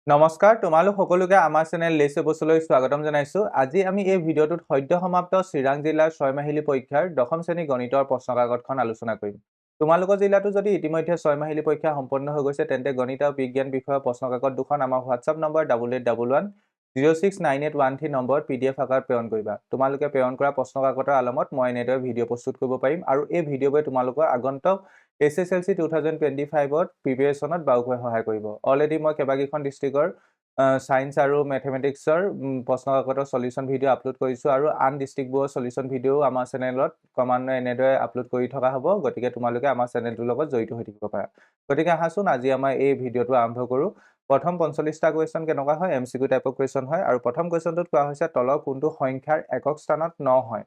নমস্কাৰ তোমালোক সকলোকে আমাৰ চেনেল লেছে বছলৈ স্বাগতম জনাইছো। আজি আমি এই ভিডিঅ'টোত সদ্য সমাপ্ত চিৰাং জিলাৰ 6 মাহিলী পৰীক্ষাৰ দশম শ্ৰেণী গণিতৰ প্ৰশ্নকাকতখন আলোচনা কৰিম। তোমালোকৰ জিলাতো যদি ইতিমধ্যে 6 মাহিলী পৰীক্ষা সম্পন্ন হৈ গৈছে তেন্তে গণিত আৰু বিজ্ঞান বিষয়ৰ প্ৰশ্নকাকত দুখন আমাৰ হোৱাটছআপ নম্বৰ 8811069813 নম্বৰত PDF আকাৰত প্ৰেৰণ কৰিবা। তোমালোকে প্ৰেৰণ কৰা প্ৰশ্নকাকতৰ আলমত মই এনেদৰে ভিডিঅ' প্ৰস্তুত কৰিব পাৰিম আৰু এই ভিডিঅ'বোৰে তোমালোকৰ আগন্তুক SSLC 2025ত প্ৰিপাৰেচনত বাৰুকৈ সহায় কৰিব। অলৰেডি মই কেইবাকেইখন ডিষ্ট্ৰিক্টৰ সায়েন্স আৰু ম্যাথমেটিক্সৰ প্ৰশ্নকাকতৰ সলিউশন ভিডিঅ' আপলোড কৰিছো আৰু আন ডিষ্ট্ৰিক্টবোৰৰ সলিউশন ভিডিঅ' আমাৰ চেনেলত ক্ৰমান্বয়ে এনেদৰে আপলোড কৰি থকা হ'ব। গতিকে তোমালোকে আমাৰ চেনেলটোৰ লগত জড়িত হৈ থাকিব পাৰা। গতিকে আহাচোন আজি আমাৰ এই ভিডিঅ'টো আৰম্ভ কৰো। প্ৰথম 45টা কুৱেশ্যন কেনেকুৱা হয় MCQ টাইপৰ কুৱেশ্যন হয় আৰু প্ৰথম কুৱেশ্যনটোত কোৱা হৈছে তলৰ কোনটো সংখ্যাৰ একক স্থানত 9 হয়।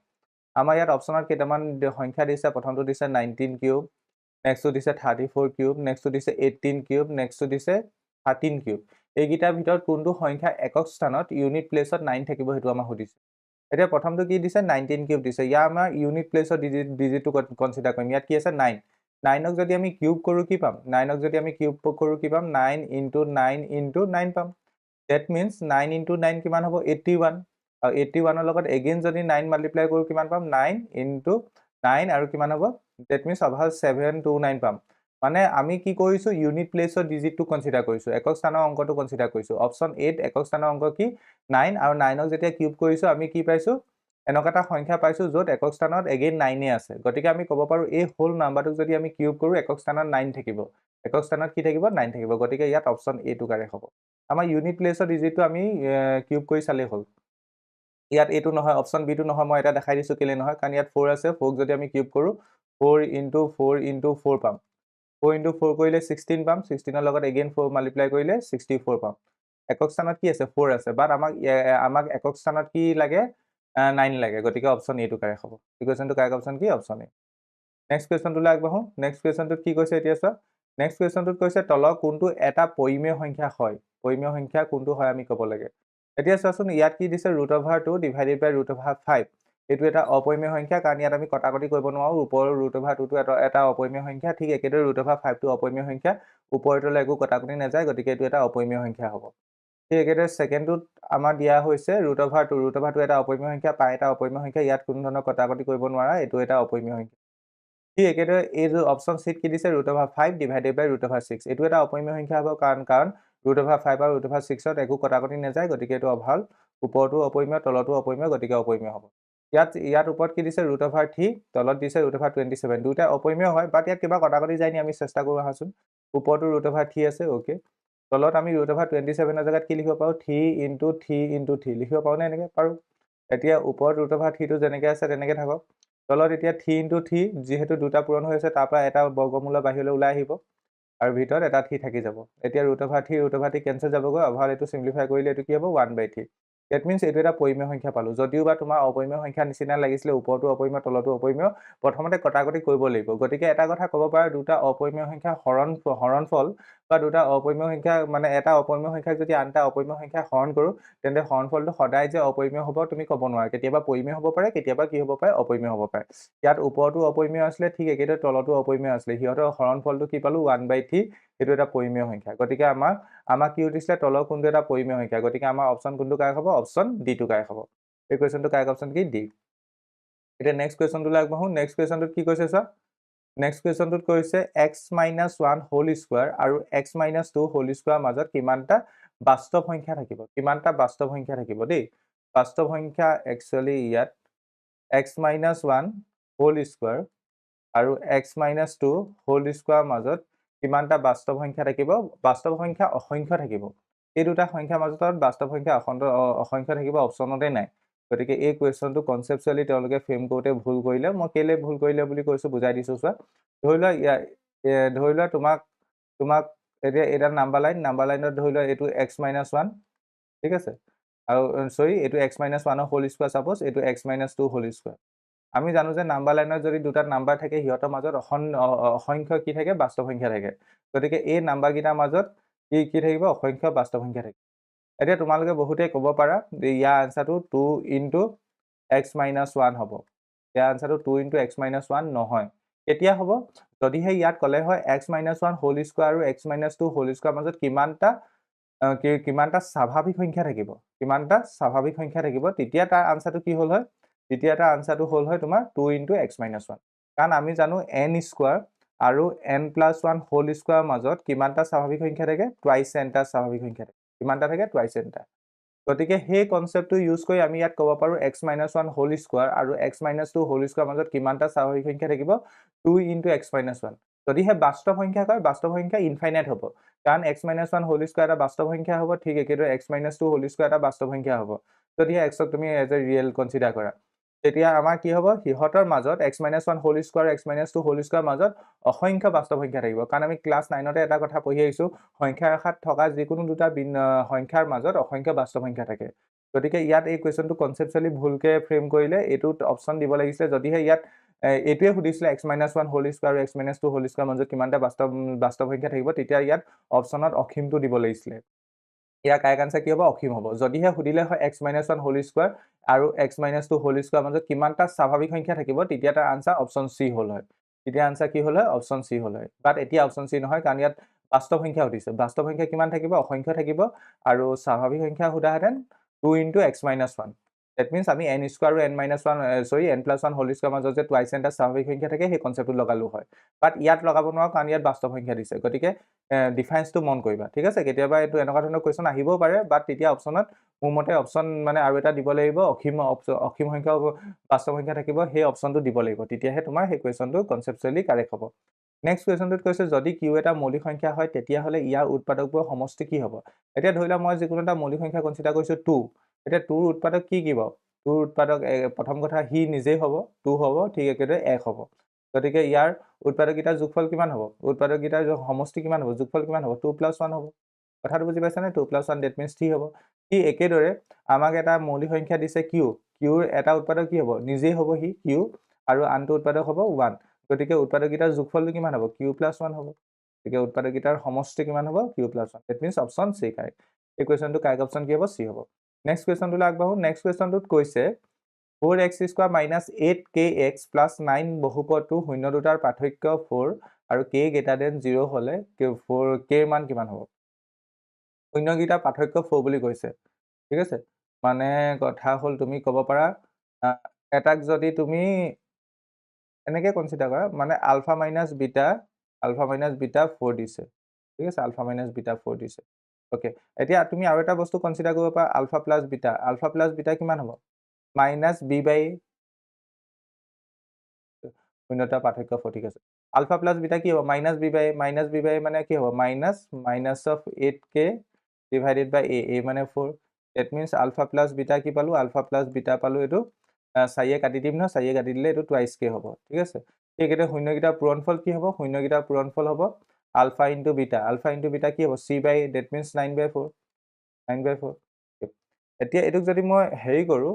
আমাৰ ইয়াত অপচনত কেইটামান সংখ্যা দিছে। প্ৰথমটো দিছে 19 কিউব, নেক্সটটো দিছে 34 কিউব, নেক্সটটো দিছে 18 কিউব, নেক্সটটো দিছে 13 কিউব। এইকেইটাৰ ভিতৰত কোনটো সংখ্যা একক স্থানত ইউনিট প্লেছত 9 থাকিব সেইটো আমাক সুধিছে। এতিয়া প্ৰথমটো কি দিছে 19 কিউব দিছে। ইয়াৰ আমাৰ ইউনিট প্লেছত ডিজিটটো কনসিডাৰ কৰিম। ইয়াত কি আছে 9। 9ক যদি আমি কিউব কৰো কি পাম? 9ক যদি আমি কিউব কৰো কি পাম? 9 * 9 * 9 পাম। দ্যাট মিন্স 9 * 9 কিমান হ'ব? 81। আৰু 81ৰ লগত এগেইন যদি 9 মাল্টিপ্লাই কৰো কিমান পাম? 9 * 9 আৰু কিমান হ'ব? দ্যাট মিন্স অভাৰ 729 পাম। মানে আমি কি কৰিছো ইউনিট প্লেছৰ ডিজিটটো কনসিডাৰ কৰিছো, একক স্থানৰ অংকটো কনসিডাৰ কৰিছো। অপচন 8 একক স্থানৰ অংক কি 9 আৰু 9ক যেতিয়া কিউব কৰিছো আমি কি পাইছো? এনেকুৱা এটা সংখ্যা পাইছো য'ত একক স্থানত এগেইন 9 আছে। গতিকে আমি ক'ব পাৰো এই হোল নাম্বাৰটোক যদি আমি কিউব কৰো একক স্থানত 9 থাকিব। একক স্থানত কি থাকিব? 9 থাকিব। গতিকে ইয়াত অপচন A টো কাৰেক্ট হ'ব। আমাৰ ইউনিট প্লেছৰ ডিজিটটো আমি কিউব কৰি চালেই হ'ল। ইয়াত এইটো নহয়, অপচন বি টো নহয়। মই এটা দেখাই দিছো কেলে নহয়, কাৰণ ইয়াত 4 আছে। 4ক যদি আমি কিউব কৰো 4 * 4 * 4 পাম। 4 * 4 কৰিলে 16 পাম। 16ৰ লগত এগেইন 4 মাল্টিপ্লাই কৰিলে 64 পাম। একক স্থানত কি আছে? 4 আছে। বাট আমাক একক স্থানত কি লাগে? 9 লাগে। গতিকে অপচন এ টো কাৰেক্ট হ'ব। ইকুৱেশ্যনটো কাৰেক্ট অপচন কি? অপচন এ। নেক্সট কুৱেশ্যনটোলৈ আগবাঢ়ো। নেক্সট কুৱেশ্যনটোত কি কৈছে এতিয়া চোৱা। নেক্সট কুৱেশ্যনটোত কৈছে তলৰ কোনটো এটা পৰিমেয় সংখ্যা হয়? পৰিমেয় সংখ্যা কোনটো হয় আমি ক'ব লাগে। এতিয়া চোৱাচোন ইয়াত কি দিছে √2 ডিভাইডেড বাই √5। এইটো এটা অপৰিমেয় সংখ্যা, কাৰণ ইয়াত আমি কটাকটি কৰিব নোৱাৰো। ওপৰৰ √2টো এটা অপৰিমেয় সংখ্যা, ঠিক একেদৰে √5টো অপৰিমেয় সংখ্যা। ওপৰতলৈ একো কটাকটি নাযায়, গতিকে এইটো এটা অপৰিমেয় সংখ্যা হ'ব। ঠিক একেদৰে ছেকেণ্ডটোত আমাৰ দিয়া হৈছে √2। √2টো এটা অপৰিমেয় সংখ্যা, পাই এটা অপৰিমেয় সংখ্যা। ইয়াত কোনো ধৰণৰ কটাকটি কৰিব নোৱাৰা, এইটো এটা অপৰিমেয় সংখ্যা। ঠিক একেদৰে এই যে অপচন চিত কি দিছে √5 ডিভাইডেড বাই √6। এইটো এটা অপৰিমেয় সংখ্যা হ'ব, কাৰণ √5 আৰু √6ত একো কটাকটি নাযায়, গতিকে এইটো অভাল। ওপৰতো অপৰিমেয়, তলতো অপৰিমেয়, গতিকে অপৰিমেয় হ'ব। ইয়াত ওপৰত কি দিছে √3, তলত দিছে √27। দুটা অপৰিমেয় হয়, বাট ইয়াত কিবা কটাকটি যায় নি আমি চেষ্টা কৰো আহাচোন। ওপৰতো √3 আছে, ওকে। তলত আমি √27ৰ জেগাত কি লিখিব পাৰো? 3 * 3 * 3 লিখিব পাৰো নে? এনেকে পাৰো। এতিয়া ওপৰত √3টো যেনেকে আছে তেনেকে থাকক। তলত এতিয়া 3 * 3 যিহেতু দুটা পূৰণ হৈ আছে, তাৰ পৰা এটা বৰ্গমূলৰ বাহিৰলৈ ওলাই আহিব আৰু ভিতৰত এটা 3 থাকি যাব। এতিয়া √3 কেনচেল যাবগৈ। অভাৰ এইটো সিম্পলিফাই কৰিলে এইটো কি হ'ব? 1/3। দ্যাট মিন্স এইটো এটা পৰিমেয় সংখ্যা পালো। যদিও বা তোমাৰ অপৰিমেয় সংখ্যা নিচিনা লাগিছিলে, ওপৰতো অপৰিমেয় তলতো অপৰিমেয়, প্ৰথমতে কটাকটি কৰিব লাগিব। গতিকে এটা কথা ক'ব পাৰা, দুটা অপৰিমেয় সংখ্যা হৰণফল বা দুটা অপৰিমেয় সংখ্যা মানে এটা অপৰিমেয় সংখ্যাক যদি আন এটা অপৰিমেয় সংখ্যা হৰণ কৰো, তেন্তে হৰণফলটো সদায় যে অপৰিমেয় হ'ব তুমি ক'ব নোৱাৰা। কেতিয়াবা পৰিমেয় হ'ব পাৰে, কেতিয়াবা কি হ'ব পাৰে? অপৰিমেয় হ'ব পাৰে। ইয়াত ওপৰতো অপৰিমেয় আছিলে, ঠিক একেদৰে তলতো অপৰিমেয় আছিলে। সিহঁতৰ হৰণফলটো কি পালো? 1/3। সেইটো এটা পৰিমেয় সংখ্যা। গতিকে আমাক কি সুধিছিলে? তলৰ কোনটো এটা পৰিমেয় সংখ্যা। গতিকে আমাৰ অপচন কোনটো কাৰেক্ট হ'ব? অপচন ডি টো কাৰেক্ট হ'ব। এই কুৱেশ্যনটো কাৰেক্ট অপচন কি? ডি। এতিয়া নেক্সট কুৱেশ্যনটোলৈ আগবাঢ়ো। নেক্সট কুৱেশ্যনটোত কি কৈছে চোৱা। নেক্সট কুৱেশ্যনটোত কৈছে x - 1 হোল স্কোৱাৰ আৰু x - 2 হোল স্কোৱাৰ মাজত কিমানটা বাস্তৱ সংখ্যা থাকিব? কিমানটা বাস্তৱ সংখ্যা থাকিব দেই। বাস্তৱ সংখ্যা একচুৱেলি ইয়াত x - 1 হোল স্কোৱাৰ আৰু x - 2 হোল স্কোৱাৰ মাজত কিমানটা বাস্তৱ সংখ্যা থাকিব? বাস্তৱ সংখ্যা অসংখ্য থাকিব। এই দুটা সংখ্যাৰ মাজত বাস্তৱ সংখ্যা অসংখ্য থাকিব, অপচনতে নাই। গতিকে এই কুৱেশ্যনটো কনচেপচুৱেলি তেওঁলোকে ফ্ৰেম কৰোঁতে ভুল কৰিলে। মই কেলে ভুল কৰিলে বুলি কৈছো বুজাই দিছো চোৱা। ধৰি লোৱা তোমাক এতিয়া এটা নাম্বাৰ লাইনত ধৰি লোৱা এইটো x - 1, ঠিক আছে। আৰু সৰি এইটো x - 1ৰ হোল স্কোৱাৰ, সাপোজ এইটো x - 2 হোল স্কোৱাৰ। আমি জানো যে নাম্বাৰ লাইনত যদি দুটা নাম্বাৰ থাকে, সিহঁতৰ মাজত অসংখ্য কি থাকে? বাস্তৱ সংখ্যা থাকে। গতিকে এই নাম্বাৰকেইটাৰ মাজত কি থাকিব? অসংখ্য বাস্তৱ সংখ্যা থাকিব। এতিয়া তোমালোকে বহুতে ক'ব পাৰা যে ইয়াৰ আনসাৰটো 2 * x - 1 হ'ব। ইয়াৰ আনসাৰটো 2 * x - 1 নহয়। কেতিয়া হ'ব? যদিহে ইয়াত ক'লে হয় x - 1 হোল স্কোৱাৰ আৰু x - 2 হোল স্কোৱাৰ মাজত কিমানটা কিমানটা স্বাভাৱিক সংখ্যা থাকিব কিমানটা স্বাভাৱিক সংখ্যা থাকিব তেতিয়া তাৰ আনসাৰটো কি হ'ল হয় তেতিয়া তাৰ আনসাৰটো হ'ল হয় তোমাৰ 2 * x - 1 কাৰণ আমি জানো n স্কয়াৰ আৰু n + 1 হোল স্কয়াৰ মাজত কিমানটা স্বাভাৱিক সংখ্যা থাকে টুৱাইছ nটা স্বাভাৱিক সংখ্যা থাকে কিমানটা থাকে টুৱাইছ nটা গতিকে সেই কনসেপ্টটো ইউজ কৰি আমি ইয়াত ক'ব পাৰো x - 1 হোল স্কয়াৰ আৰু x - 2 হোল স্কয়াৰ মাজত কিমানটা স্বাভাৱিক সংখ্যা থাকিব 2 * x - 1 যদিহে বাস্তৱ সংখ্যা কয় বাস্তৱ সংখ্যা ইনফাইনাইট হ'ব কাৰণ x - 1 হোল স্কয়াৰ এটা বাস্তৱ সংখ্যা হ'ব ঠিক একেদৰে x - 2 হোল স্কয়াৰ এটা বাস্তৱ সংখ্যা হ'ব যদিহে x ক তুমি এজ এ ৰিয়েল কনসিডাৰ কৰা তেতিয়া আমাৰ কি হ'ব হিহতৰ মাজত x - 1 whole square x - 2 whole square মাজত অসংখ্য বাস্তৱ সংখ্যা থাকিব কাৰণ আমি ক্লাস 9 তে এটা কথা পঢ়ি আহিছো সংখ্যা ৰেখাত থকা যিকোনো দুটা সংখ্যাৰ মাজত অসংখ্য বাস্তৱ সংখ্যা থাকে গতিকে ইয়াত এই কোৱেশ্চনটো কনসেপচুৱেলি ভুলকে ফ্ৰেম কৰিলে এটোত অপচন দিব লাগিছিল যদিহে ইয়াত এটোৱে সুধিছিলে x - 1 হোল স্কয়াৰ আৰু x - 2 হোল স্কয়াৰ মাজত কিমানটা বাস্তৱ সংখ্যা থাকিব তেতিয়া ইয়াত অপচনত অসীমটো দিব লাগিছিলে ইয়াৰ কাৰেক্ট আনসাৰ কি হ'ব অসীম হ'ব যদিহে সুধিলে হয় x - 1 হোল স্কয়াৰ আৰু x - 2 হোল স্কয়াৰ মাজত কিমানটা স্বাভাৱিক সংখ্যা থাকিব তেতিয়া তাৰ আনসাৰ অপচন সি হ'ল হয় তেতিয়া আনসাৰ কি হ'ল হয় অপচন সি হ'ল হয় বাট এতিয়া অপচন সি নহয় কাৰণ ইয়াত বাস্তৱ সংখ্যা সুধিছে বাস্তৱ সংখ্যা কিমান থাকিব অসংখ্য থাকিব আৰু স্বাভাৱিক সংখ্যা সুধাহেতেন 2 * x - 1 that means আমি n স্কয়াৰ আৰু n - 1 n + 1 হোল স্কয়াৰ মাজত যে টুৱাইছ nটা স্বাভাৱিক সংখ্যা থাকে সেই কনসেপ্টটো লগালো হয় বাট ইয়াত লগাব নোৱাৰো কাৰণ ইয়াত বাস্তৱ সংখ্যা দিছে গতিকে ডিফাৰেন্সটো মন কৰিবা ঠিক আছে কেতিয়াবা এটো এনেকুৱা ধৰণৰ কোৱেশ্চন আহিবও পাৰে বাট তেতিয়া অপচনত মোৰ মতে অপচন মানে আৰু এটা দিব লাগিব অসীম সংখ্যক বাস্তৱ সংখ্যা থাকিব সেই অপচনটো দিব লাগিব তেতিয়াহে তোমাৰ সেই কোৱেশ্চনটো কনসেপচুৱেলি কাৰেক্ট হ'ব নেক্সট কোৱেশ্চনটোত কৈছে যদি q এটা মৌলিক সংখ্যা হয় তেতিয়া হলে ইয়াৰ উৎপাদকবোৰৰ সমষ্টি কি হ'ব এতিয়া ধৰিলা মই যিকোনো এটা মৌলিক সংখ্যা কনসিডাৰ কৰিছো 2 এতিয়া 2 ৰ উৎপাদক কি কি বাৰু 2 ৰ উৎপাদক প্ৰথম কথা হি নিজেই হ'ব 2 হ'ব ঠিক একেদৰে 1 হ'ব গতিকে ইয়াৰ উৎপাদকগিটাৰ যোগফল কিমান হ'ব উৎপাদকগিটাৰ সমষ্টি কিমান হ'ব যোগফল কিমান হ'ব 2 + 1 হ'ব কথাটো বুজি পাইছানে 2 + 1 that means 3 হ'ব কি একেদৰে আমাক এটা মৌলিক সংখ্যা দিছে q ৰ এটা উৎপাদক কি হ'ব নিজেই হ'ব হি q আৰু আনটো উৎপাদক হ'ব 1 গতিকে উৎপাদকগিটাৰ যোগফলটো কিমান হ'ব q + 1 হ'ব গতিকে উৎপাদকগিটাৰ সমষ্টি কিমান হ'ব q + 1 that means option C correct এই কোৱেশ্চনটো কাৰেক্ট অপচন কি হ'ব সি হ'ব নেক্সট কোৱেশ্চনটোলৈ আগবাঢ়ো নেক্সট কোৱেশ্চনটোত কৈছে 4x² - 8kx + 9 বহুপদটো শূন্য দুটাৰ পাৰ্থক্য 4 আৰু k > 0 হলে 4 k ৰ মান কিমান হ'ব শূন্যগিটা পাৰ্থক্য 4 বুলি কৈছে ঠিক আছে মানে কথা হ'ল তুমি ক'ব পাৰা এটাক যদি তুমি এনেকে কনসিডাৰ কৰা মানে আলফা মাইনাস বিটা 4 দিছে ঠিক আছে আলফা মাইনাস বিটা 4 দিছে ওকে এতিয়া তুমি আৰু এটা বস্তু কনসিডাৰ কৰিব পাৰা আলফা প্লাস বিটা কিমান হ'ব মাইনাস b বাই শূন্যটা পাৰ্থক্য 4 ঠিক আছে আলফা প্লাস বিটা কি হ'ব মাইনাস b বাই মানে কি হ'ব minus of 8k divided by a মানে 4 that means alpha plus beta কি পালো আলফা প্লাস বিটা পালো এটো 4 এ কাটি দিম না 4 এ কাটি দিলে এটো টুৱাইস k হ'ব ঠিক আছে ঠিক এটা শূন্যগিটা পূৰণফল কি হ'ব শূন্যগিটা পূৰণফল হ'ব আলফা ইনটু বিটা কি হ'ব c বাই that means 9/4 9/4 এতিয়া এটোক যদি মই হেৰি কৰো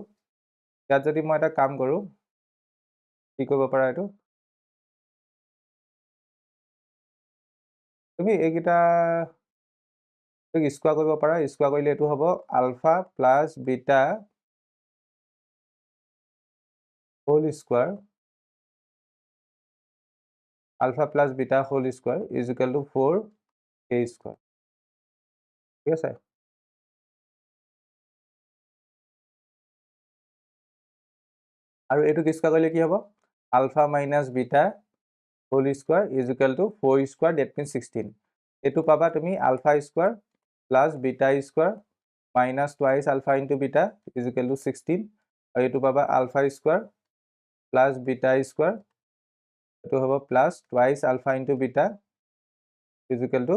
ইয়াত যদি মই এটা কাম কৰো কি কৰিব পাৰা এটো তুমি এইগিটা স্কয়াৰ কৰিব পাৰা স্কয়াৰ কৰিলে এটো হ'ব alpha plus beta whole square alpha plus beta whole square is equal to 4k square ঠিক আছে আৰু এটো স্কয়াৰ কৰিলে কি হ'ব alpha minus beta whole square is equal to 4 square that means 16 এটো পাবা তুমি alpha square plus beta square minus twice alpha into beta is equal to 16 আৰু এটো পাবা alpha square plus beta square এটো হ'ব plus twice alpha into beta is equal two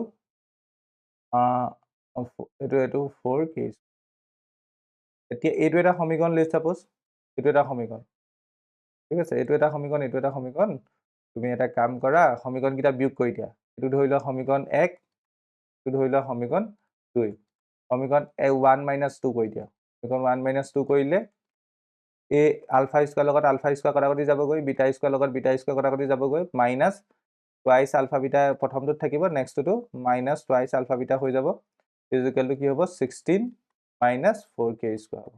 এটো 4k এতিয়া এটো এটা সমীকৰণ লেটস সাপোজ এটো এটা সমীকৰণ ঠিক আছে এটো এটা সমীকৰণ তুমি এটা কাম কৰা সমীকৰণ কিটা বিয়োগ কৰি দিয়া এটো ধৰি লোৱা সমীকৰণ 1 এটো ধৰি লোৱা সমীকৰণ 2 সমীকৰণ 1 - 2 কৰি দিয়া সমীকৰণ 1 - 2 কৰিলে a আলফা স্কয়াৰ লগত আলফা স্কয়াৰ কটাকটি যাবগৈ বিটা স্কয়াৰ লগত বিটা স্কয়াৰ কটাকটি যাবগৈ মাইনাস টুৱাইস আলফা বিটা প্ৰথমটোত থাকিব নেক্সটটো মাইনাস টুৱাইস আলফা বিটা হৈ যাব ইজ ইকুৱেল টু কি হ'ব 16 মাইনাস 4k স্কয়াৰ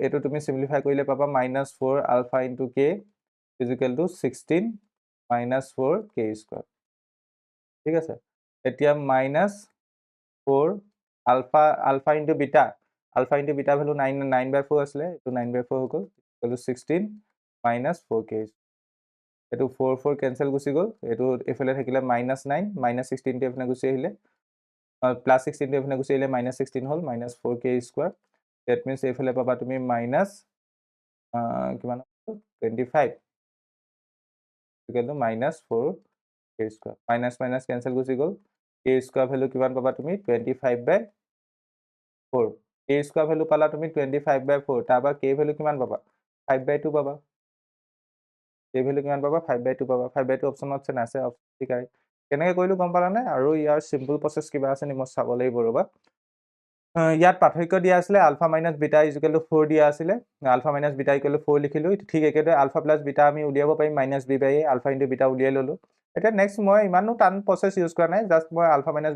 এটো তুমি সিম্পলিফাই কৰিলে পাবা -4 alpha into k is equal to 16 minus 4k square ঠিক আছে এতিয়া -4 আলফা ইনটু বিটা ভ্যালু 9/4 আছিলে, এইটো 9/4 হৈ গ'ল, ইকুৱেল টু 16 মাইনাছ 4k। এইটো 4 কেঞ্চেল গুচি গ'ল, এইটো এইফালে থাকিলে -9 মাইনাছ 16টো এইফালে গুচি আহিলে, প্লাছ 16টো এইফালে গুচি আহিলে মাইনাছ 16 হ'ল, minus 4k square. That means এইফালে পাবা তুমি মাইনাছ কিমান 25 equal to minus 4k square. Minus minus cancel গুচি গ'ল, k স্কুৱাৰ ভেলু কিমান পাবা তুমি 25/4। k স্কুৱাৰ ভেলু পালা তুমি 25/4, তাৰপৰা k ভেলু কিমান পাবা 5/2 পাবা। k ভেলু কিমান পাবা 5/2 পাবা। 5/2 অপশ্যন আছে নাছে, অপশ্যন ঠিক আছে। কেনেকৈ কৰিলোঁ গম পালানে? আৰু ইয়াৰ চিম্পল প্ৰচেছ কিবা আছে নি, মই চাব লাগিব ৰ'বা। ইয়াত পাৰ্থক্য দিয়া আছিলে alpha minus beta equal to 4 দিয়া আছিলে, alpha minus beta equal to 4 লিখিলোঁ। ঠিক একেদৰে আলফা প্লাছ বিটা আমি উলিয়াব পাৰিম minus b/a, ULFA into beta উলিয়াই ল'লোঁ। এতিয়া নেক্সট মই ইমানো টান প্ৰচেছ ইউজ কৰা নাই, জাষ্ট মই আলফা মাইনাছ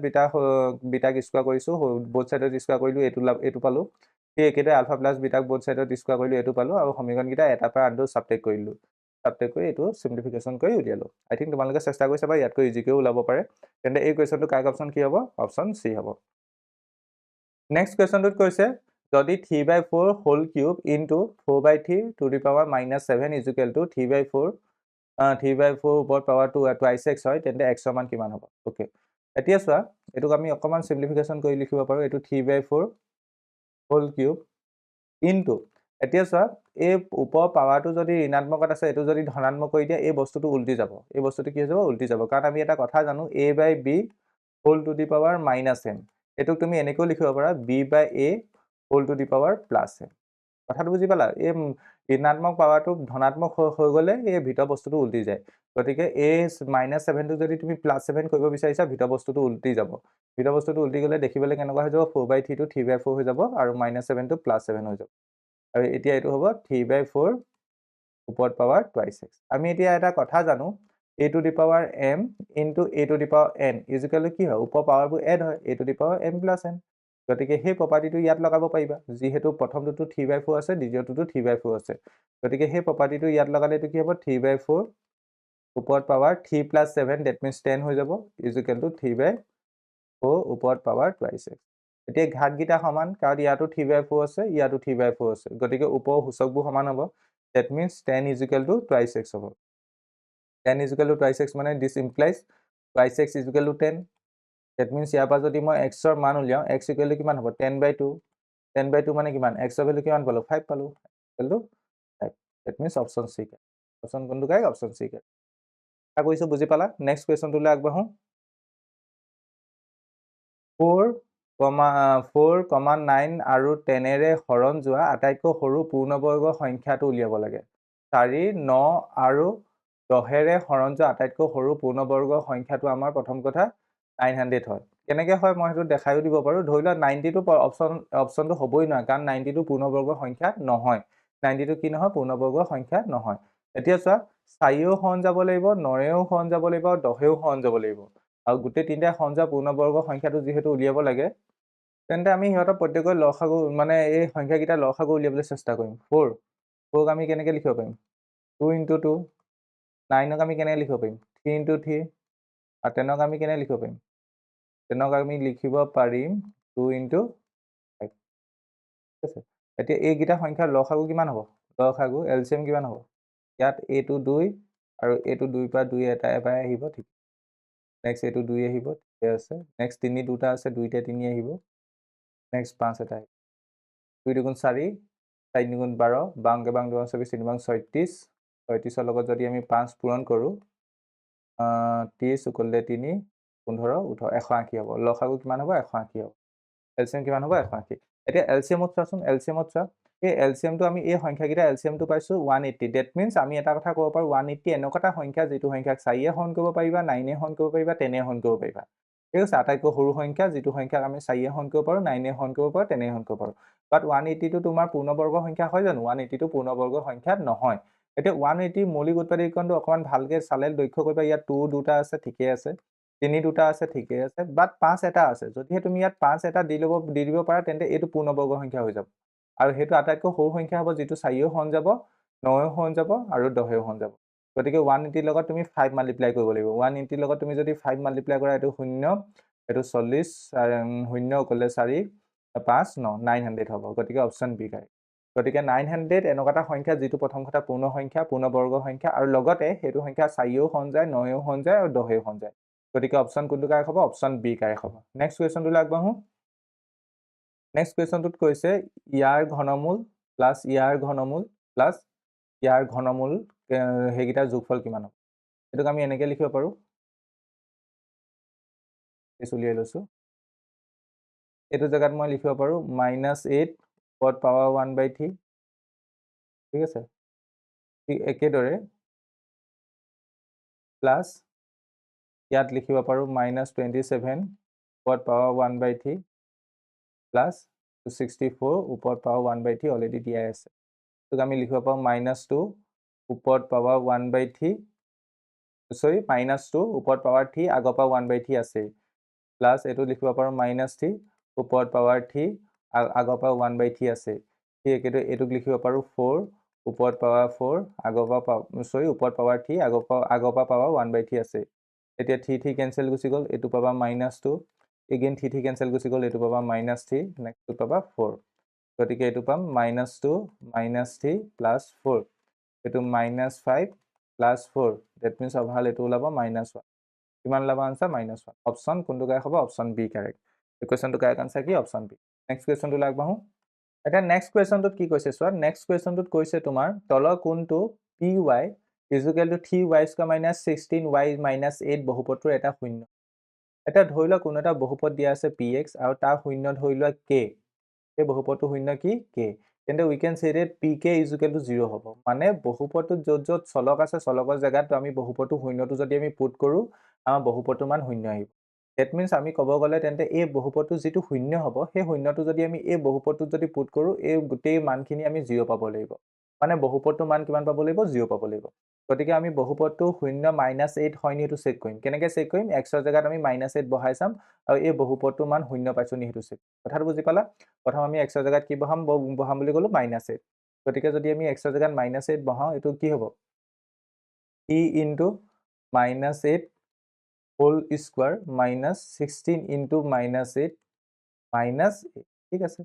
বিটাক স্কুৱাৰ কৰিছোঁ, বোথ ছাইডত স্কুৱাৰ কৰিলোঁ, এইটো পালোঁ। ঠিক একেদৰে আলফা প্লাছ বিটাক বোথ ছাইডত স্কুৱাৰ কৰিলোঁ, এইটো পালোঁ, আৰু সমীকৰণকেইটা এটাৰ পৰা আনটো ছাবট্ৰেক্ট কৰিলোঁ। ছাবট্ৰেক্ট কৰি এইটো চিম্প্লিফিকেশ্যন কৰি উলিয়ালোঁ। আই থিংক তোমালোকে চেষ্টা কৰি চাবা, ইয়াতকৈ ইজিকৈও ওলাব পাৰে। তেন্তে এই কুৱেশ্যনটো কাৰেক্ট অপশ্যন কি হ'ব? অপশ্যন চি হ'ব। নেক্সট কুৱেশ্যনটোত কৈছে যদি 3/4 whole cube into 4/3 to the power -7 equal to 3/4 ওপৰত পাৱাৰ টুৱাইছ x হয়, তেন্তে x ৰ মান কিমান হ'ব? অ'কে, এতিয়া চোৱা, এইটোক আমি অকণমান চিম্প্লিফিকেশ্যন কৰি লিখিব পাৰোঁ। এইটো 3/4 হোল কিউব ইনটু, এতিয়া চোৱা, এই ওপৰৰ পাৱাৰটো যদি ঋণাত্মকত আছে, এইটো যদি ধনাত্মক কৰি দিয়ে, এই বস্তুটো উল্টি যাব। এই বস্তুটো কি হৈ যাব? উল্টি যাব। কাৰণ আমি এটা কথা জানো, a/b whole to the power -m। এইটোক তুমি এনেকৈও লিখিব পাৰা b/a whole to the power +m। কথাটো বুজি পালা? এই ঋণাত্মক পাৱাৰটো ধনাত্মক হৈ গ'লে এই ভিতৰ বস্তুটো উল্টি যায়। গতিকে এই -7টো যদি তুমি +7 কৰিব বিচাৰিছা, ভিতৰ বস্তুটো উল্টি যাব। ভিতৰ বস্তুটো উল্টি গ'লে দেখিবলৈ কেনেকুৱা হৈ যাব? 4/3 টো 3/4 হৈ যাব, আৰু -7টো +7 হৈ যাব। আৰু এতিয়া এইটো হ'ব 3/4 ওপৰত পাৱাৰ টুৱাইছ x। আমি এতিয়া এটা কথা জানো, a two the power m into a two the power n equal to কি হয়? ওপৰৰ পাৱাৰবোৰ এড হয়, a two the power m + n। গতিকে সেই প্ৰপাৰ্টিটো ইয়াত লগাব পাৰিবা, যিহেতু প্ৰথমটোতো 3/4 আছে, দ্বিতীয়টোতো 3/4 আছে। গতিকে সেই প্ৰপাৰ্টিটো ইয়াত লগালে এইটো কি হ'ব? 3/4 ওপৰত পাৱাৰ 3 + 7, ডেট মিনছ 10 হৈ যাব, ইকুৱেল টু 3/4 ওপৰত পাৱাৰ টুৱাইছ x। এতিয়া ঘাতকেইটা সমান, কাৰণ ইয়াতো 3/4 আছে, ইয়াতো 3/4 আছে। গতিকে ওপৰৰ সূচকবোৰ সমান হ'ব, that means 10 equal to twice x হ'ব। 10 ইকুৱেল টু টুৱাইছ x মানে this implies twice x equal to 10। That means ইয়াৰ পৰা যদি মই x ৰ মান উলিয়াওঁ, x ইকুৱেল টু কিমান হ'ব? 10/2। 10/2 মানে কিমান? x ৰ ভেলু কিমান পালোঁ? 5 পালোঁ, equal to 5। That means option C. Option কোনটো কাৰেক্ট? Option C correct. আশা কৰিছোঁ বুজি পালা। নেক্সট কুৱেশ্যনটোলৈ আগবাঢ়োঁ। 4,9 আৰু 10ৰে হৰণ যোৱা আটাইতকৈ সৰু পূৰ্ণবৰ্গ সংখ্যাটো উলিয়াব লাগে। 4, 9 আৰু 10ৰে হৰণ যোৱা আটাইতকৈ সৰু পূৰ্ণবৰ্গ সংখ্যাটো আমাৰ প্ৰথম কথা 900 হয়। কেনেকৈ হয় মই সেইটো দেখাইও দিব পাৰোঁ। ধৰি লোৱা 90টো অপশ্যনটো হ'বই নোৱাৰে, কাৰণ 90টো পূৰ্ণবৰ্গ সংখ্যা নহয়। 90টো কি নহয়? পূৰ্ণবৰ্গ সংখ্যা নহয়। এতিয়া চোৱা, 4ৰেও হৰণ যাব লাগিব, 9ৰেও হৰণ যাব লাগিব, আৰু 10ৰেও হৰণ যাব লাগিব। আৰু গোটেই তিনিটাই হৰণ যোৱা পূৰ্ণবৰ্গ সংখ্যাটো যিহেতু উলিয়াব লাগে, তেন্তে আমি সিহঁতৰ প্ৰত্যেকৰে লসাগু মানে এই সংখ্যাকেইটাৰ লসাগু উলিয়াবলৈ চেষ্টা কৰিম। 4ক আমি কেনেকৈ লিখিব পাৰিম? 2 × 2। 9ক আমি কেনেকৈ লিখিব পাৰিম? 3 × 3। আৰু 10ক আমি কেনেকৈ লিখিব পাৰিম? 10ক আমি লিখিব পাৰিম 2 × 5। ঠিক আছে। এতিয়া এইকেইটা সংখ্যাৰ লসাগু কিমান হ'ব? লসাগু এলচিএম কিমান হ'ব? ইয়াত এইটো 2 আৰু এইটো 2ৰ পৰা 2 এটাই আহিব, ঠিক। নেক্সট এইটো 2 আহিব, ঠিকে আছে। নেক্সট 3 দুটা আছে, 2তে 3 আহিব। নেক্সট 5 এটা আহিব। 2 দুগুণ 4, 4 দুগুণ 12, 12 বাং 2 24, 3 বাং 36। 36ৰ লগত যদি আমি 5 পূৰণ কৰোঁ, 30 = 3, 15, 18, 180 হ'ব। লসাগু কিমান হ'ব? 180 হ'ব। এলচিএম কিমান হ'ব? 180। এতিয়া এলচিএমত চোৱাচোন, এলচিএমত চোৱা, এই এলচিএমটো আমি এই সংখ্যাকেইটা এলচিএমটো পাইছোঁ 180। ডেট মিনছ আমি এটা কথা ক'ব পাৰোঁ, 180 এনেকুৱা এটা সংখ্যা যিটো সংখ্যাক 4য়ে হৰণ কৰিব পাৰিবা, 9য়ে হৰণ কৰিব পাৰিবা, 10য়ে হৰণ কৰিব পাৰিবা। ঠিক আছে। আটাইতকৈ সৰু সংখ্যা যিটো সংখ্যাক আমি 4য়ে হৰণ কৰিব পাৰোঁ, 9য়ে হৰণ কৰিব পাৰোঁ, 10য়ে হৰণ কৰিব পাৰোঁ। বাট 180টো তোমাৰ পূৰ্ণবৰ্গ সংখ্যা হয় জানো? 180টো পূৰ্ণবৰ্গ সংখ্যা নহয়। এতিয়া 180 মৌলিক উৎপাদকীকৰণটো অকণমান ভালকৈ চালে লক্ষ্য কৰিবা, ইয়াত 2 দুটা আছে, ঠিকেই আছে। 3 দুটা আছে, ঠিকেই আছে। বাট 5 এটা আছে। যদিহে তুমি ইয়াত 5 এটা দি দিব পাৰা, তেন্তে এইটো পূৰ্ণবৰ্গ সংখ্যা হৈ যাব। আৰু সেইটো আটাইতকৈ সৰু সংখ্যা হ'ব, যিটো 4য়েও হৰণ যাব, 9য়েও হৰণ যাব, আৰু 10য়েও হৰণ যাব। গতিকে 180ৰ লগত তুমি 5 মাল্টিপ্লাই কৰিব লাগিব। 180ৰ লগত তুমি যদি 5 মাল্টিপ্লাই কৰা, এইটো 0, এইটো 40 শূন্য কৰিলে 4 5 9 900 হ'ব গতিকে অপশ্যন বি কাৰেক্ট গতিকে 900 এনেকুৱা এটা সংখ্যা যিটো প্ৰথম কথা পূৰ্ণ সংখ্যা পূৰ্ণবৰ্গ সংখ্যা আৰু লগতে সেইটো সংখ্যা 4ও হন যায় 9ও হন যায় আৰু 10ও হন যায় গতিকে অপশ্যন কোনটো কাৰেক্ট হ'ব অপশ্যন বি কাৰেক্ট হ'ব নেক্সট কুৱেশ্যনটোলৈ আগবাঢ়ো নেক্সট কুৱেশ্যনটোত কৈছে ইয়াৰ ঘনমূল প্লাছ ইয়াৰ ঘনমূল প্লাছ ইয়াৰ ঘনমূল সেইকেইটাৰ যোগফল কিমান হ'ব এটোক আমি এনেকৈ লিখিব পাৰোঁ উলিয়াই লৈছোঁ এইটো জেগাত মই লিখিব পাৰোঁ -8 ওপৰত পাৱাৰ 1/3 ঠিক আছে একেদৰে প্লাছ ইয়াত লিখিব পাৰোঁ -27 ওপৰত পাৱাৰ 1/3 প্লাছ 64 ওপৰত পাৱাৰ 1/3 অলৰেডি দিয়াই আছে এইটোক আমি লিখিব পাৰোঁ -2 ওপৰত পাৱাৰ 1/3 সৰি -2 ওপৰত পাৱাৰ 3 আগৰ পৰা 1/3 আছেই প্লাছ এইটো লিখিব পাৰোঁ -3 ওপৰত পাৱাৰ 3 আগৰ পৰা 1/3 আছে ঠিক একেদৰে এইটোক লিখিব পাৰোঁ 4 ওপৰত পাৱাৰ 4 আগৰ পৰা সৰি ওপৰত পাৱাৰ 3 আগৰ পৰা পাৱাৰ 1/3 আছে এতিয়া 3 কেঞ্চেল গুচি গ'ল এইটো পাবা -2 এগেইন 3 কেঞ্চেল গুচি গ'ল এইটো পাবা -3 নেক্সটটো পাবা 4 গতিকে এইটো পাম -2 -3 প্লাছ 4 এইটো -5 প্লাছ 4 ডেট মিনছ অভাৰঅল এইটো ওলাব -1 কিমান ওলাব আনচাৰ -1 অপশ্যন কোনটো কাৰেক্ট হ'ব অপশ্যন বি কাৰেক্ট এই কুৱেশ্যনটো কাৰেক্ট আনচাৰ কি অপশ্যন বি নেক্সট কুৱেশ্যনটোলৈ আগবাঢ়ো এতিয়া নেক্সট কুৱেশ্যনটোত কি কৈছে চোৱা নেক্সট কুৱেশ্যনটোত কৈছে তোমাৰ তলৰ কোনটো P Y equal to 3y² - 16y - 8 বহুপদটোৰ এটা শূন্য এতিয়া ধৰি লোৱা কোনো এটা বহুপদ দিয়া আছে px আৰু তাৰ শূন্য ধৰি লোৱা k এই বহুপদটো শূন্য কি k তেন্তে উই কেন সে ডেট pk ইজুকেল টু 0 হ'ব মানে বহুপদটোত য'ত য'ত চলক আছে চলকৰ জেগাত আমি বহুপদটো শূন্যটো যদি আমি পুট কৰোঁ আমাৰ বহুপদটোৰ মান শূন্য আহিব ডেট মিনছ আমি ক'ব গ'লে তেন্তে এই বহুপদটো যিটো শূন্য হ'ব সেই শূন্যটো যদি আমি এই বহুপদটোত যদি পুট কৰোঁ এই গোটেই মানখিনি আমি 0 পাব লাগিব মানে বহুপদটোৰ মান কিমান পাব লাগিব 0 পাব লাগিব গতিকে আমি বহুপদটো 0 -8 হয় নি সেইটো চেক কৰিম কেনেকৈ চেক কৰিম xৰ জেগাত আমি -8 বহাই চাম আৰু এই বহুপদটোৰ মান 0 পাইছোঁ নি সেইটো চেক কথাটো বুজি পালা প্ৰথম আমি xৰ জেগাত কি বহাম বুলি ক'লোঁ -8 গতিকে যদি আমি xৰ জেগাত -8 বহাওঁ এইটো কি হ'ব e into -8 whole square -16 into -8 -8 ঠিক আছে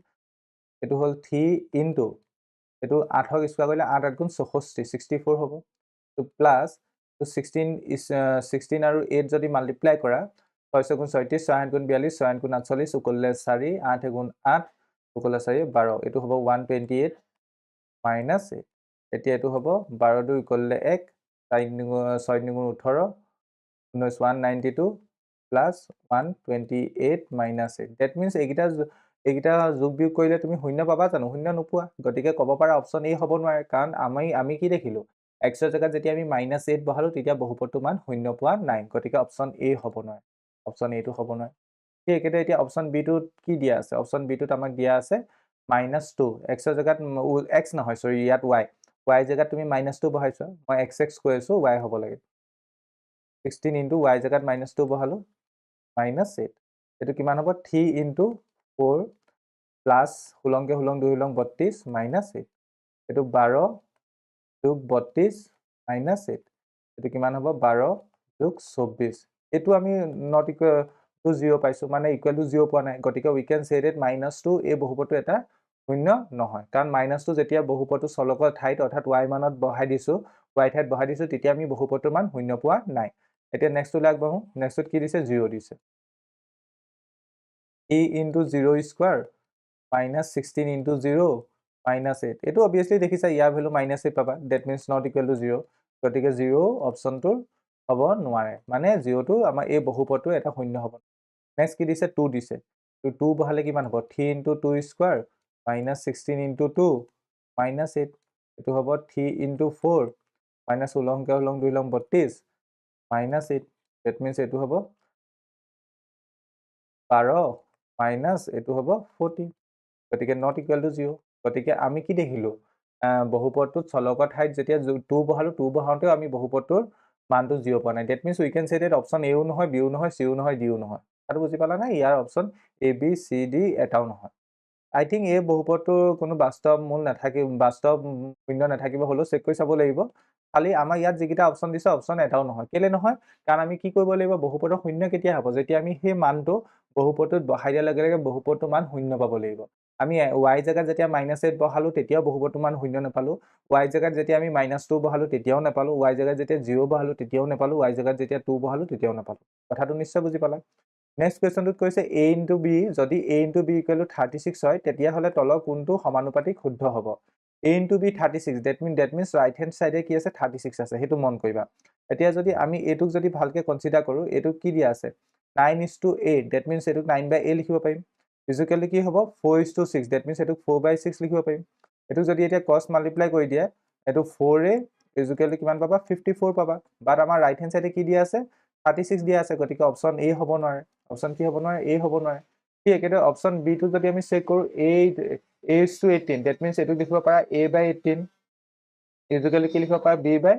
এইটো হ'ল 3 ইনটু এইটো 8ক স্কোয়াৰ কৰিলে 8 8 গুণ 64 64 হ'ব তো প্লাছ 16 আৰু 8 যদি মাল্টিপ্লাই কৰা 6 গুণ 36 6 8 গুণ 42 6 8 গুণ 48 উকলিলে 4 8 গুণ 8 উকলিলে 4 12 এইটো হ'ব 128 মাইনাছ 8 এতিয়া এইটো হ'ব 12 2 উকলিলে 1 6 গুণ 18 192 প্লাছ 128 মাইনাছ 8 ডেট মিনছ এইকেইটা যোগ বিয়োগ কৰিলে তুমি শূন্য পাবা জানো শূন্য নোপোৱা গতিকে ক'ব পাৰা অপশ্যন এ হ'ব নোৱাৰে কাৰণ আমি কি দেখিলোঁ এক্সৰ জেগাত যেতিয়া আমি -8 বহালোঁ তেতিয়া বহুপদটোৰ মান শূন্য পোৱা নাই গতিকে অপশ্যন এ হ'ব নোৱাৰে অপশ্যন এইটো হ'ব নোৱাৰে ঠিক একেদৰে এতিয়া অপশ্যন বিটোত কি দিয়া আছে অপশ্যন বিটোত আমাক দিয়া আছে -2 এক্সৰ জেগাত এক্স নহয় চৰি ইয়াত ৱাই জেগাত তুমি -2 বহাইছা মই এক্স কৈ আছোঁ ৱাই হ'ব লাগে 16 ইনটু y জেগাত -2 বহালোঁ -8 এইটো কিমান হ'ব 3 ইনটু 4 প্লাছ 16 2 32 -8 এইটো 12 যোগ 32 -8 এইটো কিমান হ'ব 12 যোগ 24 এইটো আমি নট ইকুৱেল টু 0 পাইছোঁ মানে ইকুৱেল টু 0 পোৱা নাই গতিকে উই কেন সে ডেট -2 এই বহুপদটো এটা শূন্য নহয় কাৰণ -2 যেতিয়া বহুপদটো চলকৰ ঠাইত অৰ্থাৎ y মানত বহাই দিছোঁ y ঠাইত বহাই দিছোঁ তেতিয়া আমি বহুপদটোৰ মান শূন্য পোৱা নাই এতিয়া নেক্সটলৈ আগবাঢ়োঁ নেক্সটত কি দিছে 0 দিছে e ইনটু 0 স্কোয়াৰ -16 ইনটু 0 -8 এইটো অবভিয়াছলি দেখিছা ইয়াৰ ভেলু -8 পাবা that means not equal to 0 গতিকে 0 অপশ্যনটোৰ হ'ব নোৱাৰে মানে 0টো আমাৰ এই বহুপদটো এটা শূন্য হ'ব নেক্সট কি দিছে 2 দিছে 2 বহালে কিমান হ'ব 3 ইনটু 2 স্কোয়াৰ -16 ইনটু 2 -8 এইটো হ'ব 3 ইনটু 4 -16 2 32 -8 ডেট মিনছ এইটো হ'ব 12 মাইনাছ এইটো হ'ব 14 গতিকে নট ইকুৱেল টু 0 গতিকে আমি কি দেখিলোঁ বহুপদটোত চলকৰ ঠাইত যেতিয়া 2 বহালোঁ 2 বহাওঁতেও আমি বহুপদটোৰ মানটো 0 পোৱা নাই ডেট মিনছ উই কেন সে ডেট অপশ্যন এও নহয় বিও নহয় চিও নহয় ডিও নহয় আৰু বুজি পালা নাই ইয়াৰ option A B C D এটাও নহয় আই থিংক এই বহুপদটোৰ কোনো বাস্তৱ মূল নাথাকিব, বাস্তৱ শূন্য নাথাকিব, হ'লেও চেক কৰি চাব লাগিব। খালি আমাৰ ইয়াত যিকেইটা অপশ্যন দিছে অপশ্যন এটাও নহয়। কেলে নহয়? কাৰণ আমি কি কৰিব লাগিব, বহুপদৰ শূন্য কেতিয়া হ'ব? যেতিয়া আমি সেই মানটো বহুপদটোত বহাই দিয়াৰ লগে লগে বহুপদটোৰ মান শূন্য পাব লাগিব। আমি y জেগাত যেতিয়া -8 বহালো তেতিয়াও বহুপদটোৰ মান শূন্য নাপালো। y জেগাত যেতিয়া আমি -2 বহালো তেতিয়াও নাপালো। y জেগাত যেতিয়া 0 বহালো তেতিয়াও নাপালো। y জেগাত যেতিয়া 2 বহালো তেতিয়াও নাপালো। কথাটো নিশ্চয় বুজি পালা। নেক্সট কুৱেশ্যনটোত কৈছে a ইনটু b, যদি a into b equal to 36 হয় তেতিয়াহ'লে তলৰ কোনটো সমানুপাতিক শুদ্ধ হ'ব? a into b 36, that means right hand চাইডে কি আছে? 36 আছে, সেইটো মন কৰিবা। এতিয়া যদি আমি এইটোক যদি ভালকে কনচিডাৰ কৰোঁ, এইটোক কি দিয়া আছে? 9:8, ডেট মিনছ এইটোক 9/a লিখিব পাৰিম। ইজুকেলি কি হ'ব? 4:6, ডেট মিনছ এইটোক 4/6 লিখিব পাৰিম। এইটোক যদি এতিয়া ক্ৰছ মাল্টিপ্লাই কৰি দিয়ে, এইটো 4a ইজুকেলি কিমান পাবা? 54 পাবা। বাট আমাৰ ৰাইট হেণ্ড চাইডে কি দিয়া আছে? 36 দিয়া আছে, গতিকে অপশ্যন এ হ'ব নোৱাৰে। অপশ্যন কি হ'ব নোৱাৰে? এ হ'ব নোৱাৰে। ঠিক একেদৰে অপশ্যন বিটো যদি আমি চেক কৰোঁ, a:18, ডেট মিনছ এইটো লিখিব পাৰা a/18 ইজুকেলি কি লিখিব পাৰা? b/3।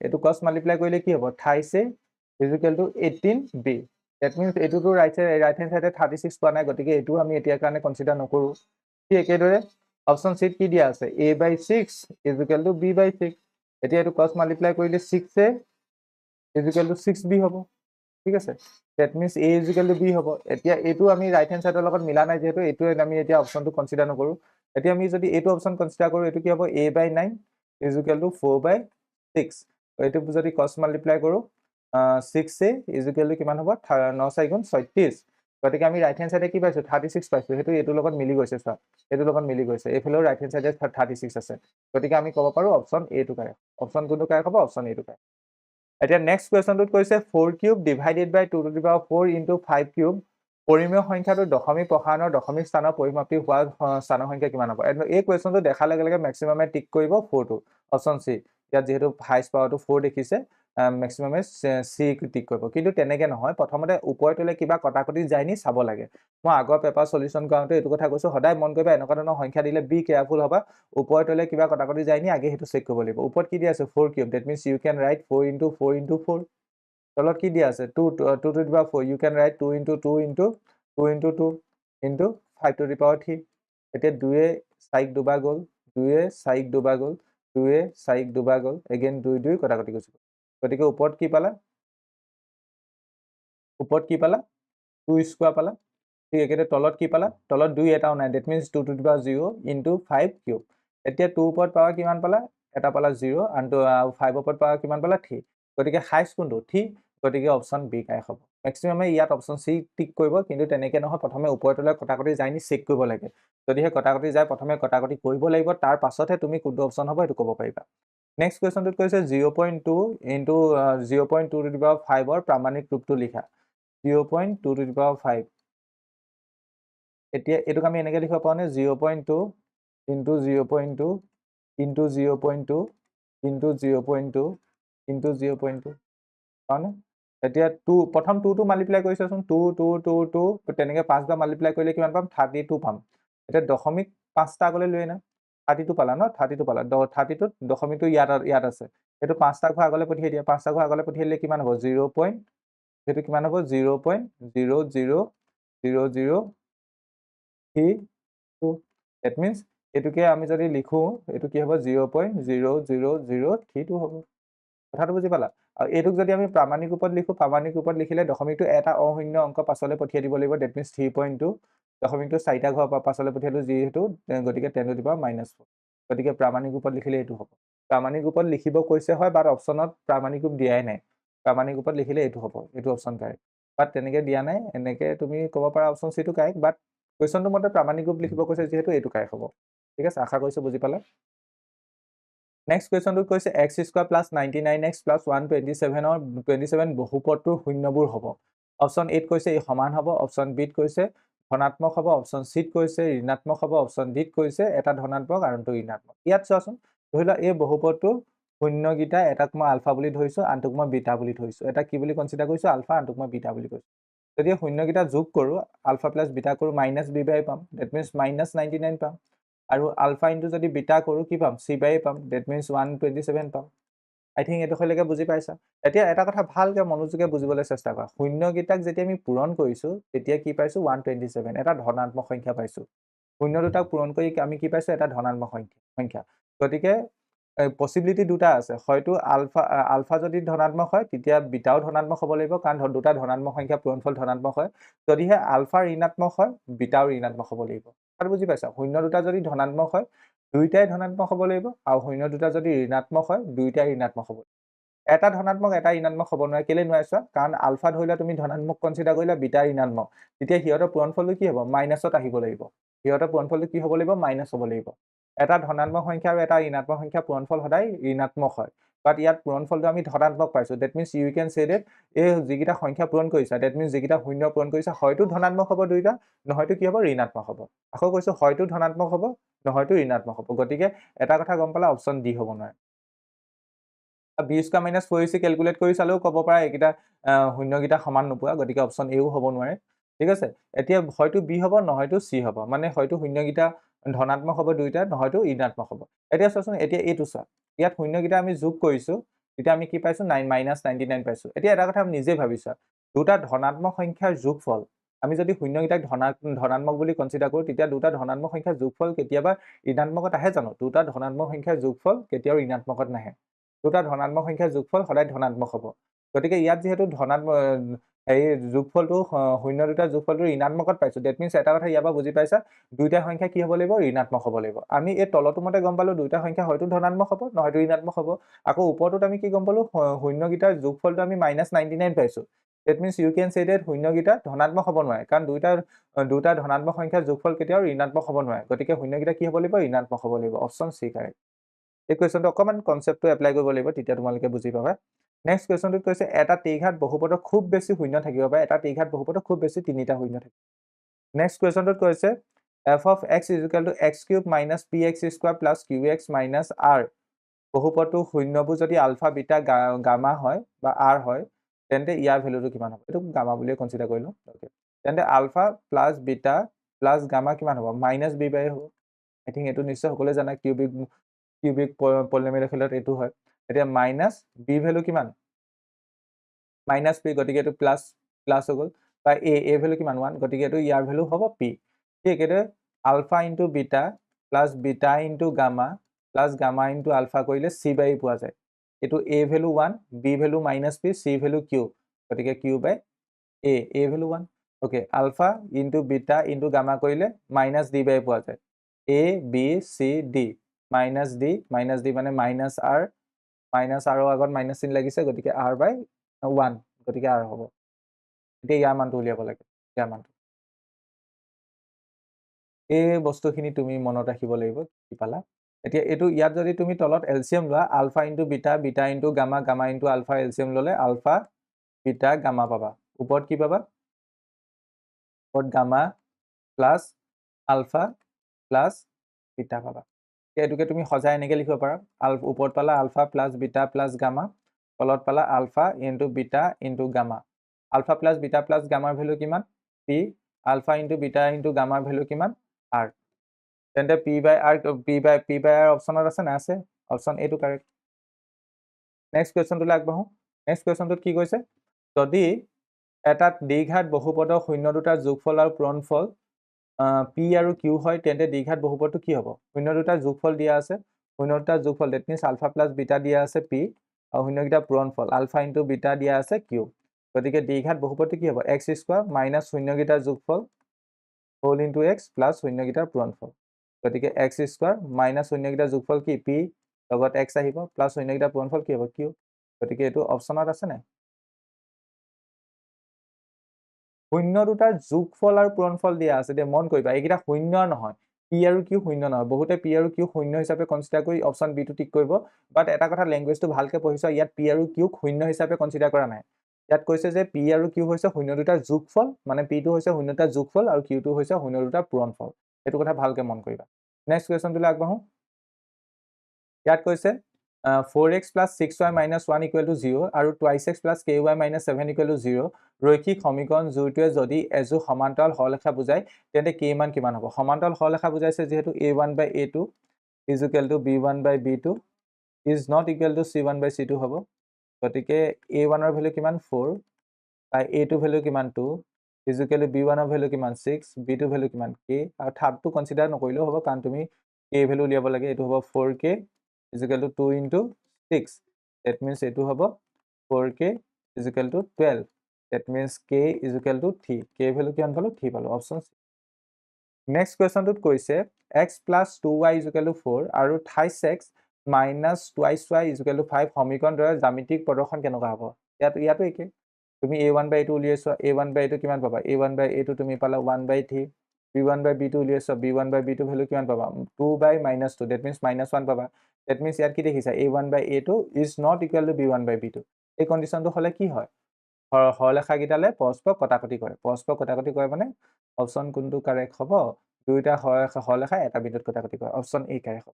এইটো ক্ৰছ মাল্টিপ্লাই কৰিলে কি হ'ব? 28a equal to 18b। That means এইটোতো ৰাইট হেণ্ড চাইডে 36 পোৱা নাই, গতিকে এইটো আমি এতিয়াৰ কাৰণে কনচিডাৰ নকৰোঁ। ঠিক একেদৰে অপশ্যন চিত কি দিয়া আছে? a/6 equal two b/6। এতিয়া এইটো ক্ৰছ মাল্টিপ্লাই কৰিলে 6a ইজুকেল টু 6b হ'ব। ঠিক আছে, that means a equal to b হ'ব। এতিয়া এইটো আমি ৰাইট হেণ্ড চাইডৰ লগত মিলা নাই, যিহেতু এইটোৱে আমি এতিয়া অপশ্যনটো কনচিডাৰ নকৰোঁ। এতিয়া আমি যদি এইটো অপশ্যন কনচিডাৰ কৰোঁ, এইটো কি হ'ব? a/9 equal two 4/6। এইটো যদি ক্ৰছ মাল্টিপ্লাই কৰোঁ, 6a ইজুকেল টু কিমান হ'ব? 9×4 = 36। গতিকে আমি ৰাইট হেণ্ড চাইডে কি পাইছোঁ? 36 পাইছোঁ। সেইটো এইটোৰ লগত মিলি গৈছে, চোৱা এইটোৰ লগত মিলি গৈছে। এইফালেও ৰাইট হেণ্ড চাইডে 36 আছে, গতিকে আমি ক'ব পাৰোঁ অপশ্যন এটো কাৰেক্ট। অপশ্যন কোনটো কাৰেক্ট হ'ব? অপশ্যন এটো কাৰেক্ট। এতিয়া নেক্সট কুৱেশ্যনটোত কৈছে 4³ ডিভাইডেড বাই 2⁴ ইনটু 5³ পৰিমেয় সংখ্যাটো দশমিক প্ৰসাৰণৰ দশমিক স্থানৰ পৰিমাপটি হোৱা স্থানৰ সংখ্যা কিমান হ'ব? এই কুৱেশ্যনটো দেখাৰ লগে লগে মেক্সিমামে টিক কৰিব 4টো, অপশ্যন চি। ইয়াত যিহেতু হাইষ্ট পাৱাৰটো 4 দেখিছে, মেক্সিমামে চি টিক কৰিব। কিন্তু তেনেকে নহয়, প্ৰথমতে ওপৰে তলে কিবা কটাকটি যায় নি চাব লাগে। মই আগৰ পেপাৰ সলিউশ্যন কৰাওঁতে এইটো কথা কৈছোঁ, সদায় মন কৰিবা এনেকুৱা ধৰণৰ সংখ্যা দিলে বি কেয়াৰফুল হ'বা। ওপৰে তলে কিবা কটাকটি যায় নি আগে সেইটো চেক কৰিব লাগিব। ওপৰত কি দিয়া আছে? 4³, that means you can write 4 × 4 × 4। তলত কি দিয়া আছে? 2⁴ ইউ কেন ৰাইট 2 × 2 × 2 × 2 × 5⁵। এতিয়া 2এ 4ক দুবাৰ গ'ল, 2এ 4ক দুবাৰ গ'ল, 2এ 4ক দুবাৰ গ'ল, এগেইন 2 2 কটাকটি গুচি গ'ল। গতিকে ওপৰত কি পালা? ওপৰত কি পালা? 2² পালা। ঠিক একেদৰে তলত কি পালা? তলত 2 এটাও নাই, ডেট মিনছ 2⁴ × 5³ এতিয়া 2 ওপৰত পাৱাৰ কিমান পালা? এটা পালা 0, আনটো 5 ওপৰত পাৱাৰ কিমান পালা? 3। গতিকে হাইষ্ট কোনটো? 3। গতিকে অপশ্যন বি কাৰেক্ট হ'ব। মেক্সিমামে ইয়াত অপশ্যন চি টিক কৰিব, কিন্তু তেনেকে নহয়, প্ৰথমে ওপৰে তলে কটাকটি যায় নি চেক কৰিব লাগে। যদিহে কটাকটি যায়, প্ৰথমে কটাকটি কৰিব লাগিব, তাৰ পাছতহে তুমি কোনটো অপশ্যন হ'ব সেইটো ক'ব পাৰিবা। নেক্সট কুৱেশ্যনটোত কৈছে 0.2 ইনটু 0.2⁵ প্ৰামাণিক ৰূপটো লিখা। 0.2⁵। এতিয়া এইটোক আমি এনেকৈ লিখিব পাৰোঁনে? 0.2 ইনটু 0.2 ইনটু 0.2 ইনটু 0.2 ইনটু 0.2 পাওঁনে? এতিয়া 2 প্ৰথম 2টো মাল্টিপ্লাই কৰি চোৱাচোন। 2 2 2 2 তেনেকৈ 5বাৰ মাল্টিপ্লাই কৰিলে কিমান পাম? 32 পাম। এতিয়া দশমিক 5টা আগলৈ লৈ আনা। 32 পালা ন? 32 পালা। 32ত দশমিকটো ইয়াত আছে। সেইটো 5টা ঘৰ আগলৈ পঠিয়াই দিয়া। 5টা ঘৰ আগলৈ পঠিয়াই দিলে কিমান হ'ব? সেইটো কিমান হ'ব? 0.00032। ডেট মিনছ এইটোকে আমি যদি লিখোঁ, এইটো কি হ'ব? 0.00032 হ'ব। কথাটো বুজি পালা? আৰু এইটোক যদি আমি প্ৰামাণিক ৰূপত লিখোঁ, প্ৰামাণিক ৰূপত লিখিলে দশমিকটো এটা অশূন্য অংক পাছলৈ পঠিয়াই দিব লাগিব, ডেট মিনছ 3.2। দশমিকটো 4টা ঘৰ পাছলৈ পঠিয়ালোঁ যিহেতু, গতিকে 10⁻⁻4। গতিকে প্ৰামাণিক ৰূপত লিখিলে এইটো হ'ব। প্ৰামাণিক ৰূপত লিখিব কৈছে হয়, বাট অপশ্যনত প্ৰামাণিক ৰূপ দিয়াই নাই। প্ৰামাণিক ৰূপত লিখিলে এইটো হ'ব, এইটো অপশ্যন কাৰেক্ট। বাট তেনেকৈ দিয়া নাই, এনেকৈ তুমি ক'ব পাৰা অপশ্যন চিটো কাৰেক্ট, বাট কুৱেশ্যনটো মতে প্ৰামাণিক ৰূপ লিখিব কৈছে যিহেতু এইটো কাৰেক্ট হ'ব। ঠিক আছে, আশা কৰিছোঁ বুজি পালা। নেক্সট কুৱেশ্যনটোত কৈছে x² + 99x + 127 বহুপদটোৰ শূন্যবোৰ হ'ব। অপশ্যন এত কৈছে ই সমান হ'ব, অপশ্যন বিত কৈছে ধনাত্মক হ'ব, অপশ্যন চিত কৈছে ঋণাত্মক হ'ব, অপশ্যন ডিত কৈছে এটা ধনাত্মক আৰু আনটো ঋণাত্মক। ইয়াত চোৱাচোন, ধৰি লোৱা এই বহুপদটোৰ শূন্যকেইটা এটাক মই আলফা বুলি ধৰিছোঁ, আনটোক মই বিটা বুলি ধৰিছোঁ। এটা কি বুলি কনচিডাৰ কৰিছোঁ? আলফা, আনটোক মই বিটা বুলি কৈছোঁ। যদি শূন্যকেইটা যোগ কৰোঁ, আলফা প্লাছ বিটা কৰোঁ, -b/a পাম, ডেট মিনছ -99 পাম। আৰু আলফা ইনটু যদি বিটা কৰোঁ কি পাম? c/a পাম, ডেট মিনছ 127 পাম। আই থিংক এইডোখৰলৈকে বুজি পাইছা এতিয়া এটা কথা ভালকৈ মনোযোগে বুজিবলৈ চেষ্টা কৰা শূন্যকেইটাক যেতিয়া আমি পূৰণ কৰিছোঁ তেতিয়া কি পাইছোঁ 127 এটা ধনাত্মক সংখ্যা পাইছোঁ শূন্য দুটাক পূৰণ কৰি আমি কি পাইছোঁ এটা ধনাত্মক সংখ্যা গতিকে পসিবিলিটি দুটা আছে হয়তো আলফা যদি ধনাত্মক হয় তেতিয়া বিটাও ধনাত্মক হ'ব লাগিব কাৰণ দুটা ধনাত্মক সংখ্যা পূৰণফল ধনাত্মক হয় যদিহে আলফা ঋণাত্মক হয় বিটাও ঋণাত্মক হ'ব লাগিব আৰু বুজি পাইছা শূন্য দুটা যদি ধনাত্মক হয় দুইটাই ধনাত্মক হ'ব লাগিব আৰু শূন্য দুটা যদি ঋণাত্মক হয় দুইটাই ঋণাত্মক হ'ব এটা ধনাত্মক এটা ঋণাত্মক হ'ব নোৱাৰে কেলে নোৱাৰিছা কাৰণ আলফা ধৰিলে তুমি ধনাত্মক কনচিডাৰ কৰিলে বিটা ঋণাত্মক তেতিয়া সিহঁতৰ পূৰণফলটো কি হ'ব মাইনাছত আহিব লাগিব সিহঁতৰ পূৰণফলটো কি হ'ব লাগিব মাইনাছ হ'ব লাগিব এটা ধনাত্মক সংখ্যা আৰু এটা ঋণাত্মক সংখ্যা পূৰণফল সদায় ঋণাত্মক হয় বাট ইয়াত পূৰণফলটো আমি ধনাত্মক পাইছোঁ ডেট মিনছ ইউ কেন সে ডেট এই যিকেইটা সংখ্যা পূৰণ কৰিছা ডেট মিনছ যিকেইটা শূন্য পূৰণ কৰিছা হয়তো ধনাত্মক হ'ব দুইটা নহয়তো কি হ'ব ঋণাত্মক হ'ব আকৌ কৈছোঁ হয়তো ধনাত্মক হ'ব নহয়তো ঋণাত্মক হ'ব গতিকে এটা কথা গম পালা অপশ্যন ডি হ'ব নোৱাৰে B square minus 4ac calculate কৰি চালেও ক'ব পাৰা এইকেইটা শূন্যকেইটা সমান নোপোৱা গতিকে অপশ্যন এও হ'ব নোৱাৰে ঠিক আছে এতিয়া হয়তো বি হ'ব নহয়তো চি হ'ব মানে হয়তো শূন্যকেইটা ধনাত্মক হ'ব দুইটা নহয়তো ঋণাত্মক হ'ব এতিয়া চোৱাচোন এতিয়া এইটো চোৱা ইয়াত শূন্যকেইটা আমি যোগ কৰিছোঁ তেতিয়া আমি কি পাইছোঁ -99 পাইছোঁ এতিয়া এটা কথা নিজে ভাবিছা দুটা ধনাত্মক সংখ্যাৰ যোগফল আমি যদি শূন্যকেইটাক ধনাত্মক বুলি কনচিডাৰ কৰোঁ তেতিয়া দুটা ধনাত্মক সংখ্যাৰ যোগফল কেতিয়াবা ঋণাত্মকত আহে জানো দুটা ধনাত্মক সংখ্যাৰ যোগফল কেতিয়াও ঋণাত্মকত নাহে দুটা ধনাত্মক সংখ্যাৰ যোগফল সদায় ধনাত্মক হ'ব গতিকে ইয়াত যিহেতু ধনাত্মক এই যোগফলটো শূন্য দুটা যোগফলটো ঋণাত্মকত পাইছোঁ ডেট মিনছ এটা কথা ইয়াৰ পৰা বুজি পাইছা দুইটা সংখ্যা কি হ'ব লাগিব ঋণাত্মক হ'ব লাগিব আমি এই তলটো মতে গম পালোঁ দুইটা সংখ্যা হয়তো ধনাত্মক হ'ব নহয়তো ঋণাত্মক হ'ব আকৌ ওপৰটোত আমি কি গম পালোঁ শূন্যকেইটাৰ যোগফলটো আমি -99 পাইছোঁ ডেট মিনছ ইউ কেন সে ডেট শূন্যকেইটা ধনাত্মক হ'ব নোৱাৰে কাৰণ দুটা ধনাত্মক সংখ্যাৰ যোগফল কেতিয়াও ঋণাত্মক হ'ব নোৱাৰে গতিকে শূন্যকেইটা কি হ'ব লাগিব ঋণাত্মক হ'ব লাগিব অপশ্যন চি কাৰেক্ট এই কুৱেশ্যনটো অকণমান কনচেপ্টটো এপ্লাই কৰিব লাগিব তেতিয়া তোমালোকে বুজি পাবা নেক্সট কুৱেশ্যনটোত কৈছে এটা ত্ৰিঘাত বহুপদৰ খুব বেছি শূন্য থাকিব পাৰে এটা ত্ৰিঘাত বহুপদৰ খুব বেছি তিনিটা শূন্য থাকিব নেক্সট কুৱেশ্যনটোত কৈছে f of x is equal to x cube minus px square plus qx minus r বহুপদটো শূন্যবোৰ যদি আলফা বিটা গামা হয় বা r হয় তেন্তে ইয়াৰ ভ্যালুটো কিমান হ'ব এইটো গামা বুলিয়ে কনসিডাৰ কৰিলো ওকে তেন্তে alpha plus beta plus gamma কিমান হ'ব -b/a হ'ব আই থিংক এইটো নিশ্চয় সকলোৱে জানে কিউবিক পলিনমিয়েল খেলত এইটো হয় এতিয়া মাইনাস b ভ্যালু কিমান -p গতিকে এইটো প্লাস হৈ গ'ল বা a ভ্যালু কিমান 1 গতিকে এইটো ইয়াৰ ভ্যালু হ'ব p ঠিক এতে alpha into beta plus beta into gamma plus gamma into alpha কৰিলে c/e পোৱা যায় এইটো a value 1 b value -p c value q গতিকে q/a a value 1 okay alpha into beta into gamma কৰিলে -d/a পোৱা যায় a b c d -d মানে -r -r আগত মাইনাস চিন লাগিছে গতিকে r/1 গতিকে r হ'ব এতিয়া ইয়াৰ মানটো উলিয়াব লাগে ইয়াৰ মানটো এই বস্তুখিনি তুমি মনত ৰাখিব লাগিব কি পালা এতিয়া এইটো ইয়াত যদি তুমি তলত এলসিএম লোৱা alpha into beta beta into gamma gamma into alpha LCM ললে আলফা বিটা গামা পাবা ওপৰত কি পাবা ওপৰত gamma plus alpha plus beta পাবা এইটোকে তুমি সজাই এনেকৈ লিখিব পাৰা ওপৰত পালা alpha plus beta plus gamma তলত পালা alpha into beta into gamma alpha plus beta plus গামাৰ ভ্যালু কিমান p alpha into beta into গামাৰ ভ্যালু কিমান r তেন্তে p/r অপশনত আছে না আছে option A two correct next কোৱেশ্যনটোলৈ আগবাঢ়ো নেক্সট কোৱেশ্যনটোত কি কৈছে যদি এটা দ্বিঘাত বহুপদৰ শূন্য দুটাৰ যোগফল আৰু পূৰণফল p আৰু q হয় তেন্তে দ্বিঘাত বহুপদটো কি হ'ব শূন্য দুটাৰ যোগফল দিয়া আছে শূন্য দুটাৰ যোগফল that means alpha plus beta দিয়া আছে p আৰু শূন্যকেইটা পূৰণফল আলফা ইনটু বিটা দিয়া আছে q গতিকে দ্বিঘাত বহুপদটো কি হ'ব x স্কয়াৰ মাইনাস শূন্যকেইটাৰ যোগফল হোল ইনটু x প্লাস শূন্যকেইটাৰ পূৰণফল গতিকে x স্কয়াৰ মাইনাস শূন্যকেইটাৰ যোগফল কি p লগত x আহিব প্লাস শূন্যকেইটাৰ পূৰণফল কি হ'ব q গতিকে এইটো অপশনত আছে নাই শূন্য দুটাৰ যোগফল আৰু পূৰণফল দিয়া আছে দে মন কৰিবা এইকেইটা শূন্য নহয় p আৰু q শূন্য নহয় বহুতে p আৰু q শূন্য হিচাপে কনসিডাৰ কৰি অপশন বি টো টিক কৰিব বাট এটা কথা ল্যাঙ্গুৱেজটো ভালকে পঢ়িছা ইয়াত p আৰু q শূন্য হিচাপে কনসিডাৰ কৰা নাই ইয়াত কৈছে যে p আৰু q হৈছে শূন্য দুটাৰ যোগফল মানে p টো হৈছে শূন্য দুটাৰ যোগফল আৰু q টো হৈছে শূন্য দুটাৰ পূৰণফল এইটো কথা ভালকে মন কৰিবা নেক্সট কোৱেশ্যনটোলৈ আগবাঢ়ো ইয়াত কৈছে 4x plus 6y minus 1 equal to 0 আৰু 2x plus ky minus 7 equal to 0 ৰৈখিক সমীকৰণ জোৰটোৱে যদি এজো সমান্তৰাল হৰলেখা বুজায় তেন্তে k মান কিমান হ'ব সমান্তৰাল হৰলেখা বুজাইছে যেহেতু a1 by a2 is equal to b1 by b2 is not equal to c1 by c2 হ'ব গতিকে a1 ৰ ভ্যালু কিমান 4 by a2 ভ্যালু কিমান 2 is equal to b1 ৰ ভ্যালু কিমান 6 b2 ভ্যালু কিমান k আৰু থাৰ্ডটো কনসিডাৰ নকৰিলেও হ'ব কাৰণ তুমি k ভ্যালু উলিয়াব লাগে এটো হ'ব 4k is equal to 2 into 6 that means এটো হ'ব 4k is equal to 12 that means k is equal to 3 k value কিমান পালো 3 পালো অপচন নেক্সট কোৱেশ্যনটোত কৈছে x plus 2y is equal to 4 আৰু 28x minus 2y is equal to 5 সমীকৰণ দ্বয়ৰ জ্যামিতিক প্ৰদৰ্শন কেনেকুৱা হ'ব ইয়াতো একে তুমি a1 by a2 উলিয়াইছা a1 by a2 কিমান পাবা a1 by a2 তুমি পালা 1 by 3 b1 by b2 উলিয়াইছা b1 by b2 value কিমান পাবা 2 by -2 that means -1 পাবা that means ইয়াত কি দেখিছা a1 by a2 is not equal to b1 by b2 এই কন্ডিশনটো হলে কি হয় হৰলেখা গিটালে পৰস্পৰ কটাকটি কৰে পৰস্পৰ কটাকটি কৰে মানে অপচন কোনটো কাৰেক্ট হ'ব দুইটা হৰলেখা এটা বিন্দুত কটাকটি কৰে অপচন এ কাৰেক্ট হ'ব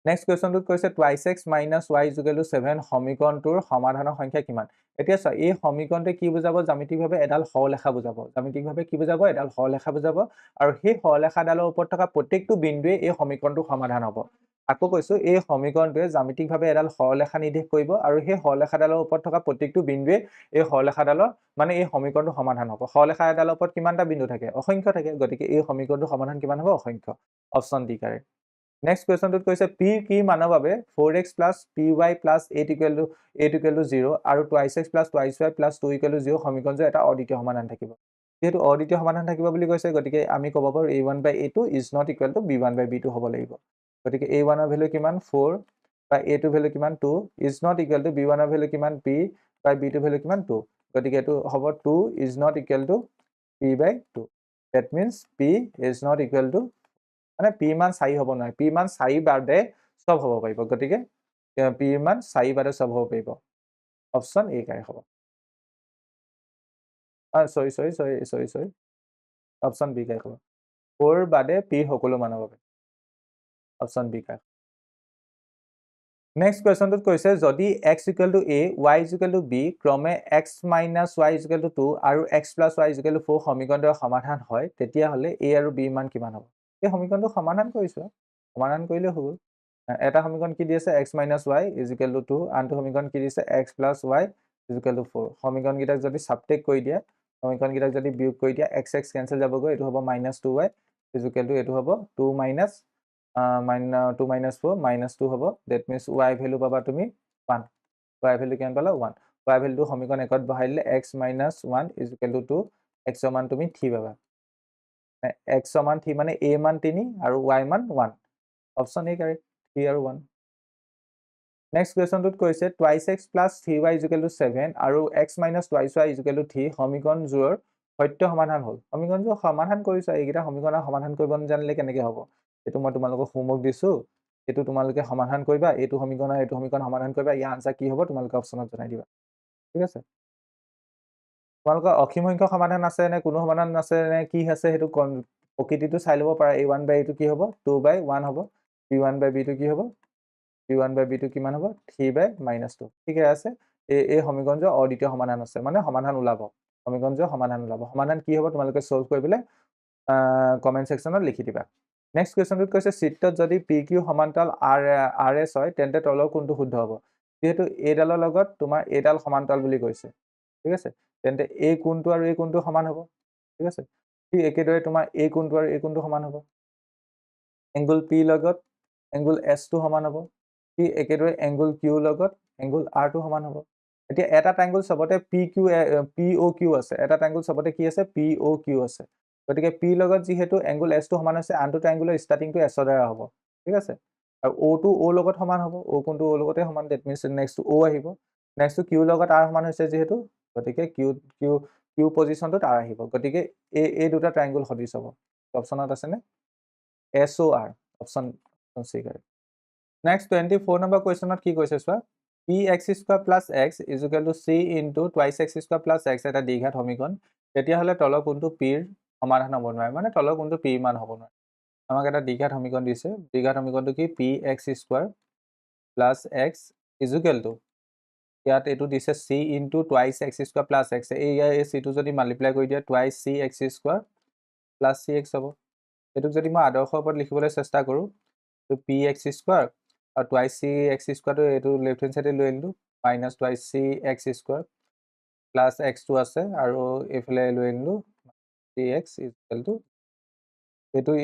নেক্সট কোৱেশ্যনটোত কৈছে 2x minus y is equal to 7 সমীকৰণটোৰ সমাধানৰ সংখ্যা কিমান এতিয়া চোৱা এই সমীকৰণটোৱে কি বুজাব জ্যামিতিকভাৱে এডাল হৰলেখা বুজাব জ্যামিতিকভাৱে কি বুজাব এডাল হৰলেখা বুজাব আৰু সেই হৰলেখাডালৰ ওপৰত থকা প্ৰত্যেকটো বিন্দুৱে এই সমীকৰণটোৰ সমাধান হ'ব আকৌ কৈছো এই সমীকৰণটোৱে জ্যামিতিকভাৱে এডাল হৰলেখা নিৰ্দেশ কৰিব আৰু সেই হৰলেখাডালৰ ওপৰত থকা প্ৰত্যেকটো বিন্দুৱে এই হৰলেখাডালৰ মানে এই সমীকৰণটোৰ সমাধান হ'ব হৰলেখাডালৰ ওপৰত কিমানটা বিন্দু থাকে অসংখ্য থাকে গতিকে এই সমীকৰণটোৰ সমাধান কিমান হ'ব অসংখ্য অপচন ডি কাৰেক্ট নেক্সট কোৱেশ্যনটোত কৈছে p কি মানৰ বাবে 4x plus py plus 8 equal to 0 আৰু 2x plus 2y plus 2 equal to 0 সমীকৰণটোৰ এটা অদ্বিতীয় সমাধান থাকিব যেহেতু অদ্বিতীয় সমাধান থাকিব বুলি কৈছে গতিকে আমি ক'ব পাৰো a1 by a2 is not equal to b1 by b2 হ'ব লাগিব গতিকে a1 ৰ ভ্যালু কিমান 4 বা a2 ভ্যালু কিমান 2 is not equal to b1 ৰ ভ্যালু কিমান p বা b2 ভ্যালু কিমান 2 গতিকে এটো হ'ব 2 is not equal to p by 2 that means p is not equal to মানে p মান 4 হ'ব নহয় p মান 4 বাদে সব হ'ব পাৰিব গতিকে p মান 4 বাদে সব হ'ব পাৰিব অপচন এ কাৰেক্ট হ'ব সৰি অপচন বি কাৰেক্ট হ'ব 4 বাদে p সকলো মান হ'ব অপচন বি কাৰেক্ট নেক্সট কোৱেশ্যনটোত কৈছে যদি x equal to a y equal to b ক্ৰমে x minus y equal to 2 আৰু x plus y equal to 4 সমীকৰণৰ সমাধান হয় তেতিয়া হলে a আৰু b মান কিমান হ'ব এই সমীকৰণটো সমাধান কৰিছো সমাধান কৰিলে হ'ব এটা সমীকৰণ কি দিছে x minus y is equal to 2 আনটো সমীকৰণ কি দিছে x plus y is equal to 4 সমীকৰণ গিটাক যদি সাবট্ৰেক্ট কৰি দিয়া সমীকৰণ গিটাক যদি বিয়োগ কৰি দিয়া x কেনসেল যাবগৈ এটো হ'ব -2y is equal to এটো হ'ব 2 minus 2 minus 4 minus 2 হ'ব that means y ভ্যালু পাবা তুমি 1 y ভ্যালু কিমান পালা 1 y ভ্যালুটো সমীকৰণ একত বহাই দিলে x minus 1 is equal to 2 x ৰ মান তুমি 3 পাবা x ৰ মান 3 মানে a মান 3 আৰু y মান 1 অপচন এ কাৰেক্ট 3 আৰু 1 নেক্সট কোৱেশ্যনটোত কৈছে 2x plus 3y is equal to 7 আৰু x minus 2y is equal to 3 সমীকৰণযোৰৰ সত্য সমাধান হ'ল সমীকৰণযোৰ সমাধান কৰিছা এইগিটা সমীকৰণৰ সমাধান কৰিব জানিলে কেনেকৈ হ'ব এটো মই তোমালোকক হোমৱৰ্ক দিছো এটো তোমালোকে সমাধান কৰিবা এটো সমীকৰণ সমাধান কৰিবা ইয়াৰ আনসাৰ কি হ'ব তোমালোকে অপচনত জনাই দিবা ঠিক আছে তোমালোকৰ অসীম সংখ্যক সমাধান আছে নে কোনো সমাধান আছে নে কি আছে হেতু প্ৰকৃতিটো চাই লব পাৰা a1 by a2 কি হ'ব 2 by 1 হ'ব b1 by b2 কি হ'ব b1 by b2 কিমান হ'ব 3 by -2 ঠিক আছে এই সমীকৰণৰ অদ্বিতীয় সমাধান আছে মানে সমাধান ওলাব সমীকৰণৰ সমাধান ওলাব সমাধান কি হ'ব তোমালোকে সলভ কৰিবলৈ কমেন্ট সেকশনত লিখি দিবা নেক্সট কোৱেশ্যনটোত কৈছে চিত্ৰত যদি pq সমান্তৰাল rs হয় তেন্তে তলৰ কোনটো শুদ্ধ হ'ব যেহেতু এডালৰ লগত তোমাৰ এডাল সমান্তৰাল বুলি কৈছে ঠিক আছে তেন্তে এই কোণটো আৰু এই কোণটো সমান হ'ব ঠিক আছে ঠিক একেদৰে তোমাৰ এই কোণটো আৰু এই কোণটো সমান হ'ব এংগল p লগত এংগল s টো সমান হ'ব ঠিক একেদৰে এংগল q লগত এংগল r টো সমান হ'ব এতিয়া এটা ট্ৰায়াঙ্গল সবতে POQ আছে এটা ট্ৰায়াঙ্গল সবতে কি আছে POQ আছে গতিকে p লগত যেহেতু এংগল s টো সমান আছে আনটো ট্ৰায়াঙ্গলৰ ষ্টাৰ্টিংটো s ৰ দ্বাৰা হ'ব ঠিক আছে আৰু o টো o লগত সমান হ'ব o কোণটো o লগতে সমান দ্যাট মিন্স নেক্সট o আহিব নেক্সট q লগত r সমান হৈছে যেহেতু গতিকে q পজিশনটোত r আহিব গতিকে এই দুটা ট্ৰায়াঙ্গল সদৃশ হ'ব অপচনত আছে নে SOR option C correct next 24 number কোৱেশ্যনত কি কৈছে চোৱা px² plus x is equal to c into 2x² plus x এটা দ্বিঘাত সমীকৰণ তেতিয়া হলে তলৰ কোণটো p ৰ সমাধান হ'ব নোৱাৰে মানে তলৰ কোণটো p মান হ'ব নোৱাৰে আমাক এটা দ্বিঘাত সমীকৰণ দিছে দ্বিঘাত সমীকৰণটো কি px² plus x is equal to ইয়াত এটো দিছে c into 2x² plus x এই c টো যদি মাল্টিপ্লাই কৰি দিয়া 2cx² plus cx হ'ব এটোক যদি মই আদৰ্শৰ ওপৰত লিখিবলৈ চেষ্টা কৰো তো px² আৰু টুৱাইচ চি এক্স স্কুৱাৰটো এইটো লেফ্ট হেণ্ড চাইডে লৈ আনিলোঁ minus twice c x square plus এক্সটো আছে আৰু এইফালে লৈ আনিলোঁ চি এক্স ইকুৱেলটো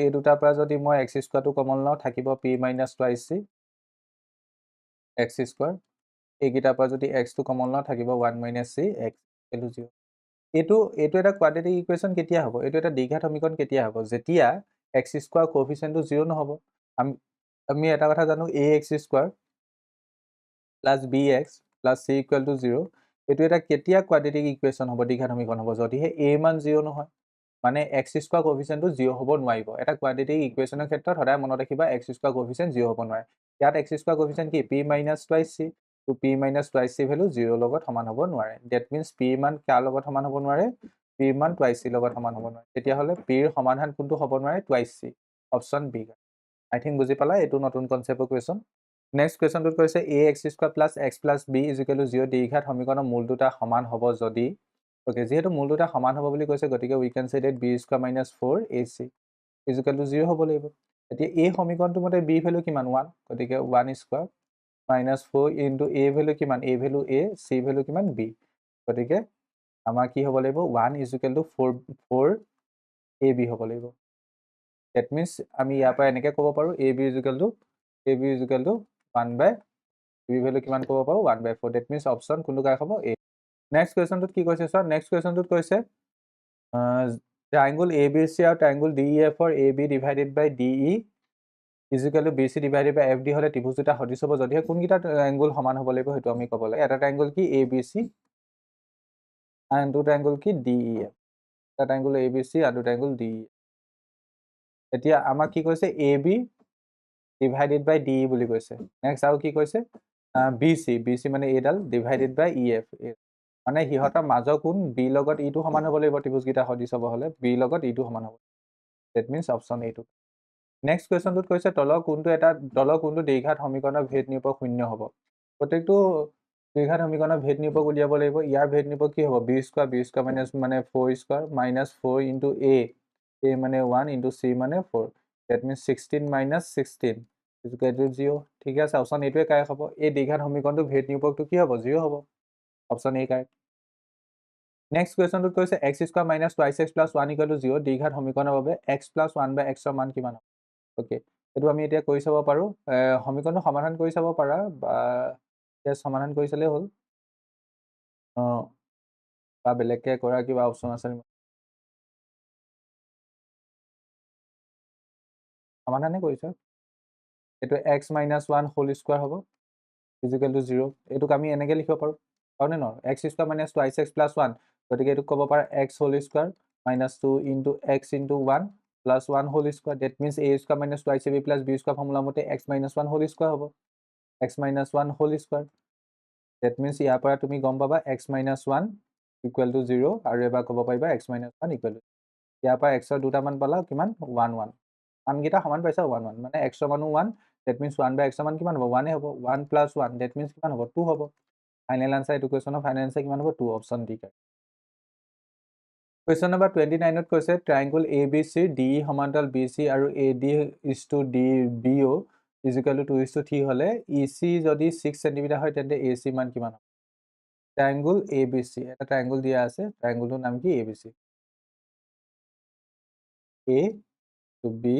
এই দুটাৰ পৰা যদি মই এক্স স্কুৱাৰটো কমন লওঁ থাকিব P minus twice c x square এইকেইটাৰ পৰা যদি এক্সটো কমন লওঁ থাকিব 1 minus C x equal to 0 এইটো এটা কোৱাড্ৰেটিক ইকুৱেশ্যন কেতিয়া হ'ব এইটো এটা দ্বিঘাত সমীকৰণ কেতিয়া হ'ব যেতিয়া এক্স স্কুৱাৰ কোএফিচিয়েণ্টটো 0 নহ'ব আমি এটা কথা জানো a x square plus b x plus c equal to 0 এইটো এটা কেতিয়া কোৱাড্ৰেটিক ইকুৱেশ্যন হ'ব দ্বিঘাত সমীকৰণ হ'ব যদিহে এ মান 0 নহয় মানে এক্স স্কুৱাৰ কোএফিচিয়েণ্টটো 0 হ'ব নোৱাৰিব এটা কোৱাড্ৰেটিক ইকুৱেশ্যনৰ ক্ষেত্ৰত সদায় মনত ৰাখিবা এক্স স্কুৱাৰ কোএফিচিয়েণ্ট 0 হ'ব নোৱাৰে ইয়াত এক্স স্কুৱাৰ কোএফিচিয়েণ্ট কি পি মাইনাছ টুৱাইচ চি তো P minus twice C value 0 লগত সমান হ'ব নোৱাৰে ডেট মিনছ পি মান কাৰ লগত সমান হ'ব নোৱাৰে পি মান টুৱাইচ চি লগত সমান হ'ব নোৱাৰে তেতিয়াহ'লে পিৰ সমাধান কোনটো হ'ব নোৱাৰে twice c option B I think বুজি পালা এইটো নতুন কনচেপ্টৰ কুৱেশ্যন নেক্সট কুৱেশ্যনটোত কৈছে a x square plus x plus b equal to 0 দ্বিঘাত সমীকৰণৰ মূল দুটা সমান হ'ব যদি অ'কে যিহেতু মূল দুটা সমান হ'ব বুলি কৈছে গতিকে we can say that B square minus 4 A C equal to 0 হ'ব লাগিব এতিয়া এই সমীকৰণটোৰ মতে বি ভেলু কিমান 1 গতিকে 1 square minus 4 into a value কিমান এ ভেলু এ চি ভেলু কিমান বি গতিকে আমাৰ কি হ'ব লাগিব 1 ইকুৱেল টু 4 এ বি হ'ব লাগিব ডেট মিনছ আমি ইয়াৰ পৰা এনেকৈ ক'ব পাৰোঁ a b equal to 1 by b value কিমান ক'ব পাৰোঁ 1/4 ডেট মিনছ অপশ্যন কোনটো কাৰেক্ট হ'ব এ নেক্সট কুৱেশ্যনটোত কি কৈছে চোৱা নেক্সট কুৱেশ্যনটোত কৈছে ট্ৰাইংগুল এ বি চি আৰু ট্ৰাইংগুল ডি ই এফৰ A B divided by D E equal to B C divided by F D হ'লে ত্ৰিভুজ দুটা সদৃশ হ'ব যদিহে কোনকেইটা ট্ৰাইংগুল সমান হ'ব লাগিব সেইটো আমি ক'ব লাগে এটা ট্ৰাইংগুল কি এ বি চি আনটো ট্ৰাইংগুল কি ডি ই এফ এটা ট্ৰাইংগুল এ বি চি আনটো ট্ৰাইংগুল ডি ই এতিয়া আমাক কি কৈছে এ বি ডিভাইডেড বাই ডি ই বুলি কৈছে নেক্সট আৰু কি কৈছে বি চি মানে এডাল ডিভাইডেড বাই ই এফ মানে সিহঁতৰ মাজৰ কোণ বি লগত ইটো সমান হ'ব লাগিব ত্ৰিভুজকেইটা সদৃশ হ'ব হ'লে বি লগত ইটো সমান হ'ব ডেট মিনছ অপশ্যন এইটো নেক্সট কুৱেশ্যনটোত কৈছে তলৰ কোনটো দ্বিঘাত সমীকৰণৰ ভেদ নিৰূপক শূন্য হ'ব প্ৰত্যেকটো দ্বিঘাত সমীকৰণৰ ভেদ নিৰূপক উলিয়াব লাগিব ইয়াৰ ভেদ নিৰূপক কি হ'ব বি স্কুৱাৰ মানে 4 স্কুৱাৰ মাইনাছ 4 ইনটু এ মানে 1 ইনটু চি মানে 4 that means 16 minus 16 equal to 0 ঠিকে আছে অপশ্যন এইটোৱে কাৰেক্ট হ'ব এই দ্বিঘাত সমীকৰণটো ভেদ নিৰূপকটো কি হ'ব 0 হ'ব অপশ্যন এ কাৰেক্ট নেক্সট কুৱেশ্যনটোত কৈছে x square minus twice X plus 1 equal to 0 দ্বিঘাত সমীকৰণৰ বাবে এক্স প্লাছ 1 বাই এক্সৰ মান কিমান হ'ব অ'কে এইটো আমি এতিয়া কৰি চাব পাৰোঁ সমীকৰণটো সমাধান কৰি চাব পাৰা বা সমাধান কৰি চালেই হ'ল বা বেলেগকৈ কৰা কিবা অপশ্যন আছে সমাধানে কৰিছে এইটো এক্স মাইনাছ 1 হোল স্কুৱাৰ হ'ব ইকুৱেল টু 0 এইটোক আমি এনেকৈ লিখিব পাৰোঁ হয়নে নহয় X square minus twice X plus 1 গতিকে এইটোক ক'ব পাৰা X whole square minus 2 into X into 1 plus 1 whole square that means A square minus twice A B plus B square formula মতে এক্স মাইনাছ 1 হোল স্কুৱাৰ হ'ব X minus 1 whole square that means ইয়াৰ পৰা তুমি গম পাবা x minus 1 equal to 0 আৰু এবাৰ ক'ব পাৰিবা এক্স মাইনাছ 1 ইকুৱেল টু ইয়াৰ পৰা এক্সৰ দুটামান পালা কিমান 1 1 মানকেইটা সমান পাইছা 1 1 মানে এক্সৰ মানো 1 ডেট মিনছ 1 বাই এক্সৰ মান কিমান হ'ব 1 হ'ব 1 প্লাছ 1 ডেট মিনছ কিমান হ'ব 2 হ'ব ফাইনেল আনচাৰ এইটো কুৱেশ্যনৰ ফাইনেল আনচাৰ কিমান হ'ব 2 অপশ্যন ডি কুৱেশ্যন নম্বৰ 29ত কৈছে triangle A B C D E সমান্তৰাল বি চি আৰু A D is to D B অ' ইকুৱেল টু 2:3 হ'লে ই চি যদি 6 চেণ্টিমিটাৰ হয় তেন্তে এ চি মান কিমান হ'ব ট্ৰাইংগুল এ বি চি এটা ট্ৰাইংগুল দিয়া আছে ট্ৰাইংগুলটোৰ নাম কি এ বি চি এ টু বি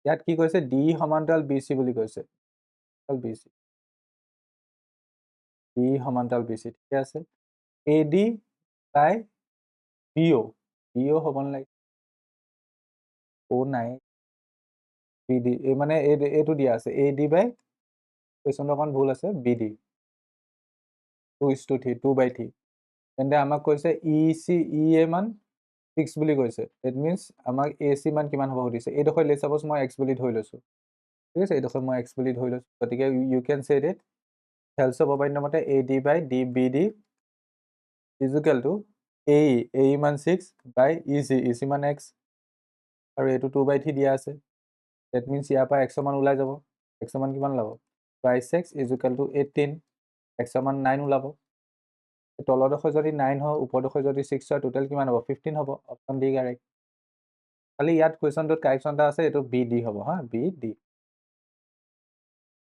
ইয়াত কি কৈছে ডি সমান্তৰাল বি চি বুলি কৈছে বি চি ডি সমান্তৰাল বি চি ঠিকে আছে এ ডি বাই বি অ' হ'ব নালাগে অ' নাই বি ডি এই মানে এইটো দিয়া আছে এ ডি বাই কুৱেশ্যনটো অকণ ভুল আছে বি ডি 2:3 2/3 তেন্তে আমাক কৈছে ই চি ই এ মান 6 বুলি কৈছে ডেট মিনছ আমাক এ চি মান কিমান হ'ব সুধিছে এইডোখৰ লেট ছাপ'জ মই এক্স বুলি ধৰি লৈছোঁ ঠিক আছে এইডোখৰ মই এক্স বুলি ধৰি লৈছোঁ গতিকে ইউ কেন চে ডেট হেলছ উপপাদ্য মতে A D by D B D equal to A মান 6 বাই ই চি মান এক্স আৰু এইটো 2/3 দিয়া আছে ডেট মিনছ ইয়াৰ পৰা এক্সৰ মান ওলাই যাব এক্সৰ মান কিমান ওলাব 2x ইকুৱেল টু 18 এক্সৰ মান 9 ওলাব তলৰডোখৰ যদি 9 হয় ওপৰডোখৰ যদি 6 হয় টোটেল কিমান হ'ব 15 হ'ব অপশ্যন ডি কাৰেক্ট খালি ইয়াত কুৱেশ্যনটোত কাৰেকশ্যন এটা আছে এইটো বি ডি হ'ব হা বি ডি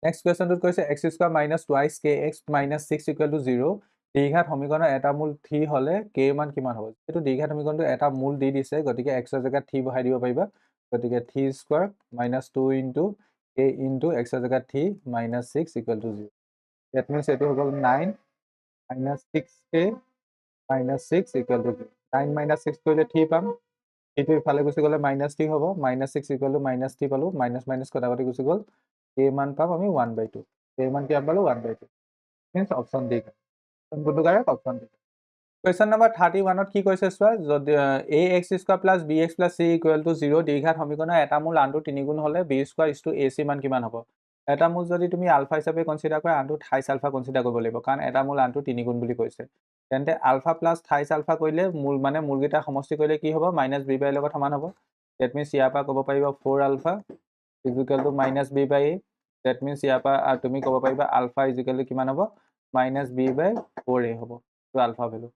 নেক্সট কুৱেশ্যনটোত কৈছে x square minus twice kx minus 6 equal to 0 দ্বিঘাত সমীকৰণৰ এটা মূল 3 হ'লে k মান কিমান হ'ব? এইটো দ্বিঘাত সমীকৰণটো এটা মূল দি দিছে, গতিকে x ৰ জেগাত 3 বহাই দিব পাৰিবা। গতিকে 3 square minus 2 into k into x ৰ জেগাত 3 minus 6 equal to 0। That means এইটো হৈ গ'ল 9 minus 6k minus 6 equal to 0। 9 minus 6 কৰিলে 3 পাম। এইটো ইফালে গুচি গ'লে মাইনাছ 3 হ'ব। মাইনাছ 6 ইকুৱেল টু মাইনাছ 3 পালোঁ। মাইনাছ মাইনাছ কটাকটি গুচি গ'ল। k মান পাম আমি 1/2। k মান কিমান পালোঁ? 1/2। Means option D. কোনটো correct? Option D. Question number 31ত কি কৈছে চোৱা, যদি ax square plus bx plus c equal to 0 দ্বিঘাত সমীকৰণৰ এটা মূল আনটো 3 গুণ হ'লে b square is to ac মান কিমান হ'ব? এটা মূল যদি তুমি আলফা হিচাপে কনচিডাৰ কৰা, আনটো থাইছ আলফা কনচিডাৰ কৰিব লাগিব, কাৰণ এটা মূল আনটো 3 গুণ বুলি কৈছে। তেন্তে আলফা প্লাছ থাইছ আলফা কৰিলে মূল মানে মূলকেইটা সমষ্টি কৰিলে কি হ'ব? মাইনাছ b বাই লগত সমান হ'ব। ডেট মিনছ ইয়াৰ পৰা ক'ব পাৰিবা 4 alpha equal to minus b by a। That means ইয়াৰ পৰা তুমি ক'ব পাৰিবা আলফা ইকুৱেল টু কিমান হ'ব? মাইনাছ b বাই 4a হ'ব। এইটো আলফা ভেলু।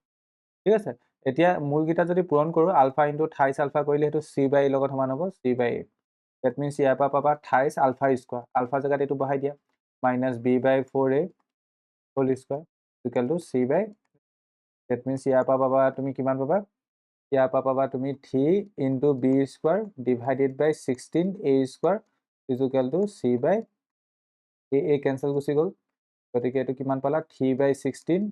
ঠিক আছে। এতিয়া মূলকেইটা যদি পূৰণ কৰোঁ, আলফা ইনটু থাইছ আলফা কৰিলে সেইটো c বাই a লগত সমান হ'ব, c by a। That means ইয়াৰ পৰা পাবা থাইছ আলফা স্কোৱাৰ, আলফা জেগাত এইটো বহাই দিয়া, minus b by 4a whole square equal to c by. That means ইয়াৰ পৰা পাবা তুমি কিমান পাবা? ইয়াৰ পৰা পাবা তুমি 3 into b square divided by 16a square equal to c by a cancel গুচি গ'ল। গতিকে এইটো কিমান পালা? 3 বাই 16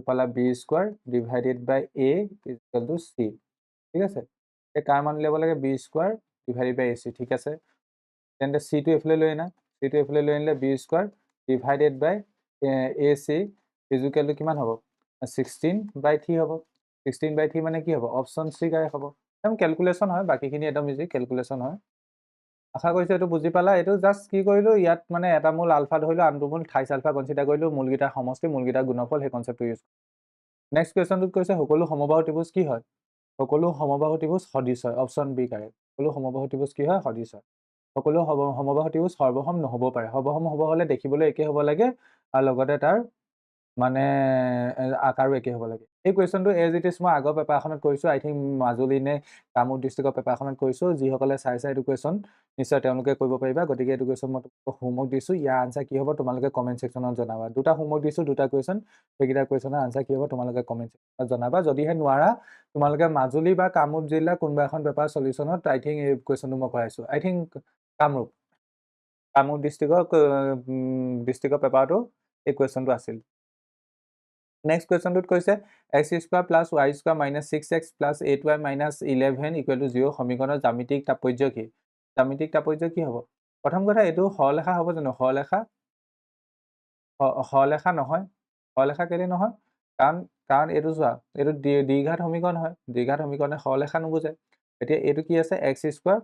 পালা b square divided by a equal to c। ঠিক আছে। এই কাৰ মান উলিয়াব লাগে? b square divided by ac। ঠিক আছে। তেন্তে চিটো এইফালে লৈ আনা, চিটো এইফালে লৈ আনিলে b square divided by ac equal to কিমান হ'ব? 16/3 হ'ব। 16/3 মানে কি হ'ব? অপশ্যন চি কাৰেক্ট হ'ব। একদম কেলকুলেশ্যন হয়, বাকীখিনি একদম ইজি কেলকুলেশ্যন হয়। আশা কৰিছোঁ এইটো বুজি পালা। এইটো জাষ্ট কি কৰিলোঁ, ইয়াত মানে এটা মূল আলফা ধৰিলোঁ, আনটো মূল থাইছ আলফা কনচিডাৰ কৰিলোঁ, মূলকেইটাৰ সমষ্টি, মূলকেইটাৰ গুণফল, সেই কনচেপ্টটো ইউজ। নেক্সট কুৱেশ্যনটোত কৈছে সকলো সমবাহু ত্ৰিভুজ কি হয়? সকলো সমবাহু ত্ৰিভুজ সদিশ হয়। Option B correct. সকলো সমবাহু ত্ৰিভুজ কি হয়? সদিশ হয়। সকলো সমবাহু ত্ৰিভুজ সৰ্বসম নহ'ব পাৰে। সৰ্বসম হ'ব হ'লে দেখিবলৈ একে হ'ব লাগে আৰু লগতে তাৰ মানে আকাৰো একে হ'ব লাগে। এই কুৱেশ্যনটো এজ ইট ইজ মই আগৰ পেপাৰখনত কৰিছোঁ, আই থিংক মাজুলী নে কামৰূপ ডিষ্ট্ৰিক্টৰ পেপাৰখনত কৰিছোঁ। যিসকলে চাইছে এইটো কুৱেশ্যন নিশ্চয় তেওঁলোকে কৰিব পাৰিবা। গতিকে এইটো কুৱেশ্যন মই হোমৱৰ্ক দিছোঁ। ইয়াৰ আনচাৰ কি হ'ব তোমালোকে কমেণ্ট ছেকশ্যনত জনাবা। দুটা হোমৱৰ্ক দিছোঁ, দুটা কুৱেশ্যন। সেইকেইটা কুৱেশ্যনৰ আনচাৰ কি হ'ব তোমালোকে কমেণ্ট ছেকশ্যনত জনাবা। যদিহে নোৱাৰা, তোমালোকে মাজুলী বা কামৰূপ জিলাৰ কোনোবা এখন পেপাৰ চলিউশ্যনত আই থিংক এই কুৱেশ্যনটো মই কৰাইছোঁ। আই থিংক কামৰূপ ডিষ্ট্ৰিক্টৰ পেপাৰটো এই কুৱেশ্যনটো আছিল। নেক্সট কুৱেশ্যনটোত কৈছে x square plus y square minus 6x plus 8y minus 11 equal to 0 সমীকৰণৰ জ্যামিতিক তাৎপৰ্য কি? জ্যামিতিক তাৎপৰ্য কি হ'ব? প্ৰথম কথা, এইটো সৰলৰেখা হ'ব জানো? সৰলৰেখা নহয়। সৰলৰেখা কেলৈ নহয়? কাৰণ এইটো চোৱা, এইটো দ্বিঘাত সমীকৰণ হয়। দ্বিঘাত সমীকৰণে সৰলৰেখা নুবুজায়। এতিয়া এইটো কি আছে? x square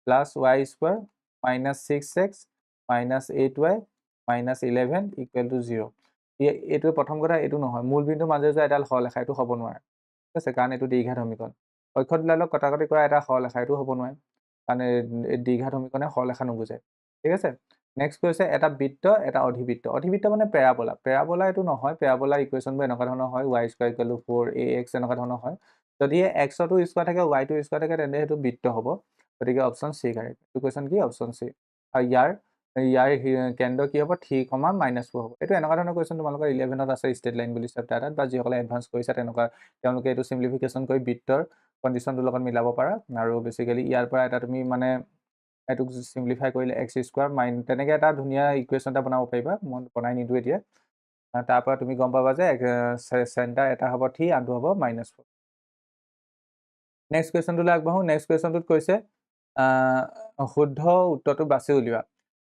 plus y square minus 6x minus 8y minus 11 equal to 0। এইটো প্ৰথম কথা, এইটো নহয়। মূল বিন্দুৰ মাজে যে এডাল সৰলৰেখা, এইটো হ'ব নোৱাৰে। ঠিক আছে, কাৰণ এইটো দ্বিঘাত সমীকৰণ। অক্ষৰবিলাকক কটাকটি কৰা এটা সৰলৰেখা, এইটো হ'ব নোৱাৰে। কাৰণ এই দ্বিঘাত সমীকৰণে সৰলৰেখা নুবুজায়। ঠিক আছে। নেক্সট কৈছে এটা বৃত্ত, এটা অধিবৃত্ত। অধিবৃত্ত মানে পেৰাবোলা। পেৰাবোলা এইটো নহয়। পেৰাবোলা ইকুৱেশ্যনবোৰ এনেকুৱা ধৰণৰ হয়, y square equal two 4ax এনেকুৱা ধৰণৰ হয়। যদি x-টো স্কোৱাৰ থাকে, y-টো স্কোৱাৰ থাকে, তেন্তে সেইটো বৃত্ত হ'ব। গতিকে অপশ্যন চি কাৰেক্ট। এইটো কুৱেশ্যন কি? Option C. আৰু ইয়াৰ কেন্দ্ৰ কি হ'ব? 3,-4 হ'ব। এইটো এনেকুৱা ধৰণৰ কুৱেশ্যন তোমালোকৰ 11ত আছে, ষ্টেট লাইন বুলি চেপ্টাৰ এটাত, বা যিসকলে এডভান্স কৰিছে তেওঁলোকে এইটো চিম্পলিফিকেশ্যন কৰি বৃত্তৰ কণ্ডিশ্যনটোৰ লগত মিলাব পাৰা। আৰু বেচিকেলি ইয়াৰ পৰা এটা তুমি মানে এইটোক চিম্পলিফাই কৰিলে x স্কোৱাৰ তেনেকৈ এটা ধুনীয়া ইকুৱেশ্যন এটা বনাব পাৰিবা। মই বনাই নিদিওঁ এতিয়া। তাৰ পৰা তুমি গম পাবা যে চেণ্টাৰ এটা হ'ব 3, আনটো হ'ব -4। নেক্সট কুৱেশ্যনটোলৈ আগবাঢ়োঁ। নেক্সট কুৱেশ্যনটোত কৈছে শুদ্ধ উত্তৰটো বাছি উলিওৱা।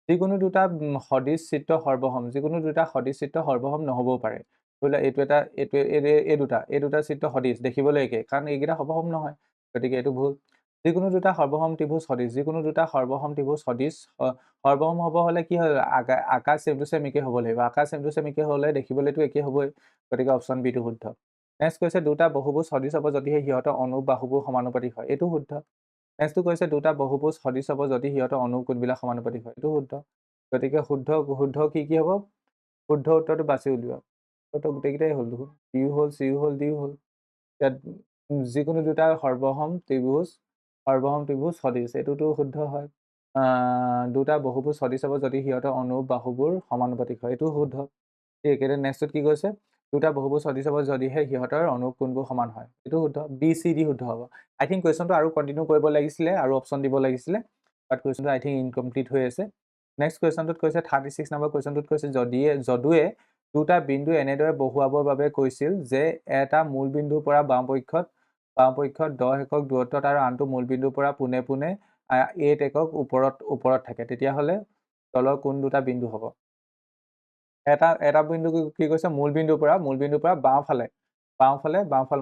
যিকোনো দুটা সদিশ চিত্ৰ সৰ্বসম, যিকোনো দুটা সদিশ চিত্ৰ সৰ্বসম নহ'বও পাৰে। ধৰি লোৱা এই দুটা চিত্ৰ সদিশ, দেখিবলৈ একে, কাৰণ এইকেইটা সৰ্বসম নহয়। গতিকে এইটো ভুল। যিকোনো দুটা সৰ্বসম ত্ৰিভুজ সদিশ, যিকোনো দুটা সৰ্বসম ত্ৰিভুজ সদিশ সৰ্বসম হ'ব হ'লে কি হয়? আকাৰ ছেম টু ছেম একে হ'ব লাগিব। আকাৰ ছেম টু ছেম একে হ'লে দেখিবলৈতো একে হ'বই। গতিকে অপশ্যন বিটো শুদ্ধ। নেক্সট কৈছে দুটা বহুভুজ সদিশ হ'ব যদিহে সিহঁতৰ অনুপ বাহুবোৰ সমানুপাতিক হয়। এইটো শুদ্ধ। নেক্সটটো কৈছে দুটা বহুভুজ সদিশ হ'ব যদি সিহঁতৰ অনুপ কোণবিলাক সমানুপাতিক হয়। এইটো শুদ্ধ। গতিকে শুদ্ধ কি হ'ব? শুদ্ধ উত্তৰটো বাছি উলিওৱা। গোটেইকেইটাই হ'ল দেখোন। ইউ হ'ল, চিউ হ'ল, ডিও হ'ল। ইয়াত যিকোনো দুটা সৰ্বসম ত্ৰিভুজ সদিশ, এইটোতো শুদ্ধ হয়। দুটা বহুভুজ সদৃশ হ'ব যদি সিহঁতৰ অনুৰূপ বাহুবোৰ সমানুপাতিক হয়। এইটো শুদ্ধ। ঠিক একেদৰে নেক্সটত কি কৈছে? দুটা বহুভুজ সদৃশ হ'ব যদিহে সিহঁতৰ অনুৰূপ কোণবোৰ সমান হয়। এইটো শুদ্ধ। বি চি ডি শুদ্ধ হ'ব। আই থিংক কুৱেশ্যনটো আৰু কণ্টিনিউ কৰিব লাগিছিলে আৰু অপশ্যন দিব লাগিছিলে, বাট কুৱেশ্যনটো আই থিংক ইনকমপ্লিট হৈ আছে। নেক্সট কুৱেশ্যনটোত কৈছে 36 নম্বৰ কুৱেশ্যনটোত কৈছে যদুৱে দুটা বিন্দু এনেদৰে বহুৱাবৰ বাবে কৈছিল যে এটা মূল বিন্দুৰ পৰা বাওঁপক্ষত 10 একক দূৰত্বত আৰু আনটো মূল বিন্দুৰ পৰা পোনে পোনে 8 একক ওপৰত থাকে, তেতিয়াহ'লে তলৰ কোন দুটা বিন্দু হ'ব? এটা বিন্দু কি কৈছে? মূল বিন্দুৰ পৰা বাওঁফাল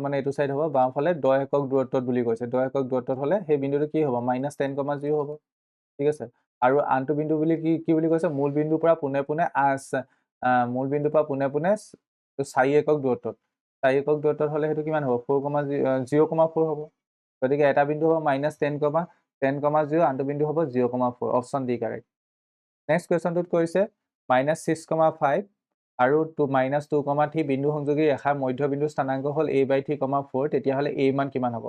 মানে এইটো চাইড হ'ব, বাওঁফালে 10 একক দূৰত্বত বুলি কৈছে। 10 একক দূৰত্বত হ'লে সেই বিন্দুটো কি হ'ব? -10,0 হ'ব। ঠিক আছে। আৰু আনটো বিন্দু বুলি কি বুলি কৈছে? মূল বিন্দুৰ পৰা পোনে পোনে 4 একক দূৰত্বত। 4 একক দূৰত্বত হ'লে সেইটো কিমান হ'ব? 0,4 হ'ব। গতিকে এটা বিন্দু হ'ব -10,0, আনটো বিন্দু হ'ব 0,4। Option D correct. নেক্সট কুৱেশ্যনটোত কৈছে -6,5 আৰু -2,3 বিন্দু সংযোগী ৰেখাৰ মধ্যবিন্দু স্থানাংক হ'ল a/3,4, তেতিয়াহ'লে a মান কিমান হ'ব?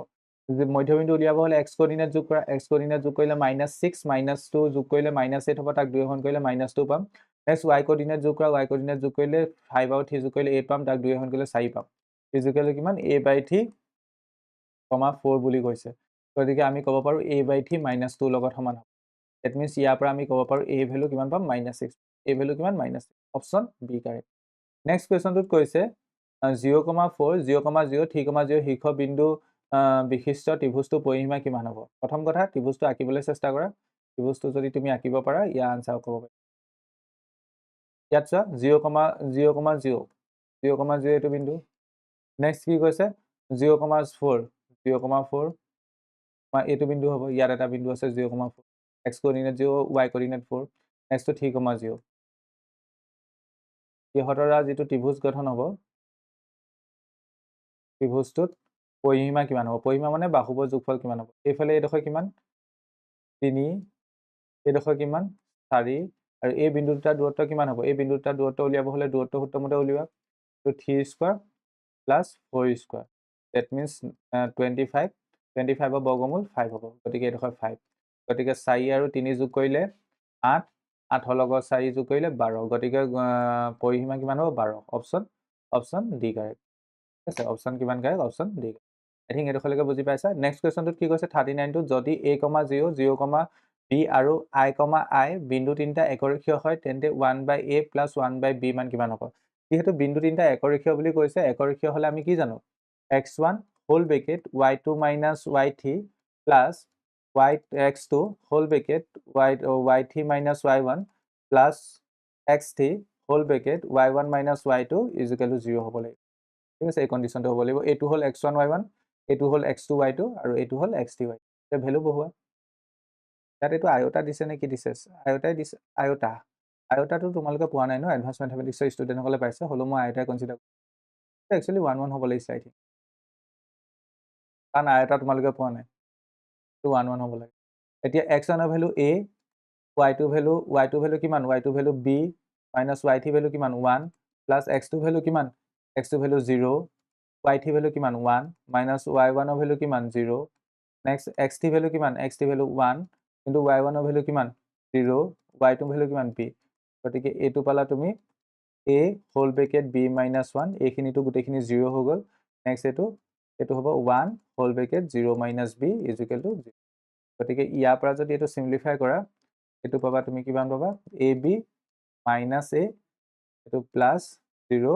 মধ্যবিন্দু উলিয়াব হ'লে x কোঅৰ্ডিনেট যোগ কৰা। x কোঅৰ্ডিনেট যোগ কৰিলে -6, -2 যোগ কৰিলে -8 হ'ব, তাক 2 এখন কৰিলে -2 পাম। নেক্সট y কোঅৰ্ডিনেট যোগ কৰা। y কোঅৰ্ডিনেট যোগ কৰিলে 5 আৰু 3 যোগ কৰিলে 8 পাম, তাক 2 এখন কৰিলে 4 পাম। ইজিকেল কিমান? a/3,4 বুলি কৈছে। গতিকে আমি ক'ব পাৰোঁ a/3 -2 লগত সমান হ'ব। ডেট মিনছ ইয়াৰ পৰা আমি ক'ব পাৰোঁ a ভেলু কিমান পাম? -6। a ভেলু কিমান? -6। Option B correct. নেক্সট কুৱেশ্যনটোত কৈছে 0,4, 0,0, 3,0 শীৰ্ষ বিন্দু বিশিষ্ট ত্ৰিভুজটোৰ পৰিসীমা কিমান হ'ব? প্ৰথম কথা, ত্ৰিভুজটো আঁকিবলৈ চেষ্টা কৰা। ত্ৰিভুজটো যদি তুমি আঁকিব পাৰা, ইয়াৰ আনচাৰ ক'ব পাৰি। ইয়াত চোৱা 0,0 এইটো বিন্দু। নেক্সট কি কৈছে? 0,4 এইটো বিন্দু হ'ব। ইয়াত এটা বিন্দু আছে 0,4। x coordinate 0, y coordinate 4। নেক্সটটো 3,0। সিহঁতৰ দ্বাৰা যিটো ত্ৰিভুজ গঠন হ'ব, ত্ৰিভুজটোত পৰিসীমা কিমান হ'ব? পৰিসীমা মানে বাহুবোৰ যোগফল কিমান হ'ব? এইফালে এইডোখৰ কিমান? 3, এইডোখৰ কিমান? 4, আৰু এই বিন্দু দুটাৰ দূৰত্ব কিমান হ'ব? এই বিন্দু দুটাৰ দূৰত্ব উলিয়াব হ'লে দূৰত্ব সূত্ৰমতে উলিওৱা। তো 3 square plus 4 square. That means 25। 25ৰ বৰ্গমূল 5 হ'ব। গতিকে এইডোখৰ 5। গতিকে 4 আৰু 3 যোগ কৰিলে 8, 8ৰ লগত 4 যোগ কৰিলে 12। গতিকে পৰিসীমা কিমান হ'ব? 12। Option D correct. ঠিক আছে। অপশ্যন কিমান correct? Option D. I think এইডোখৰলৈকে বুজি পাইছা। নেক্সট কুৱেশ্যনটোত কি কৈছে? 39টোত যদি a, 0, 0, b আৰু i বিন্দু তিনিটা একৰেখীয় হয়, তেন্তে 1/a + 1/b মান কিমান হ'ব? যিহেতু বিন্দু তিনিটা একৰেখীয় বুলি কৈছে, একৰেখীয় হ'লে আমি কি জানো? x1 whole bracket y2 - y3 plus x2 whole bracket y3 - y1 plus x3 whole bracket y1 - y2 = 0 হ'ব লাগিব। ঠিক আছে। এই কণ্ডিশ্যনটো হ'ব লাগিব। এইটো হ'ল x1 y1, এইটো হ'ল x2 y2, আৰু এইটো হ'ল x3 y2। এতিয়া ভেলু বহুৱা। ইয়াত এইটো আয়তা দিছে নে কি দিছে? আয়তাই দিছে। আয়তাটো তোমালোকে পোৱা নাই ন? এডভান্স মেথমেটিক্সৰ ষ্টুডেণ্টসকলে পাইছে। হ'লেও মই আয়তাই কনচিডাৰ কৰিছোঁ। একচুৱেলি 1 1 হ'ব লাগিছিলে আই থিংক। কাৰণ আয়তা তোমালোকে পোৱা নাই। এইটো 1 1 হ'ব লাগে। এতিয়া x1 ৰ ভেলু a, y2 ভেলু কিমান? y2 value b minus y3 value কিমান? 1 প্লাছ x2 ভেলু কিমান? x2 ভেলু 0, y3 ভেলু কিমান? 1 মাইনাছ y1 ৰ ভেলু কিমান? 0। নেক্সট x3 ভেলু কিমান? x3 ভেলু 1, কিন্তু y1 ৰ ভেলু কিমান? 0, y2 ভেলু কিমান? b। গতিকে এইটো পালা তুমি a হোল ব্ৰেকেট b - 1, এইখিনিতো গোটেইখিনি 0 হৈ গ'ল। নেক্সট এইটো হ'ব 1 হোল ব্ৰেকেট 0 - b = 0। গতিকে ইয়াৰ পৰা যদি এইটো চিম্পলিফাই কৰা, এইটো পাবা তুমি কিমান পাবা? ab মাইনাছ a, এইটো plus 0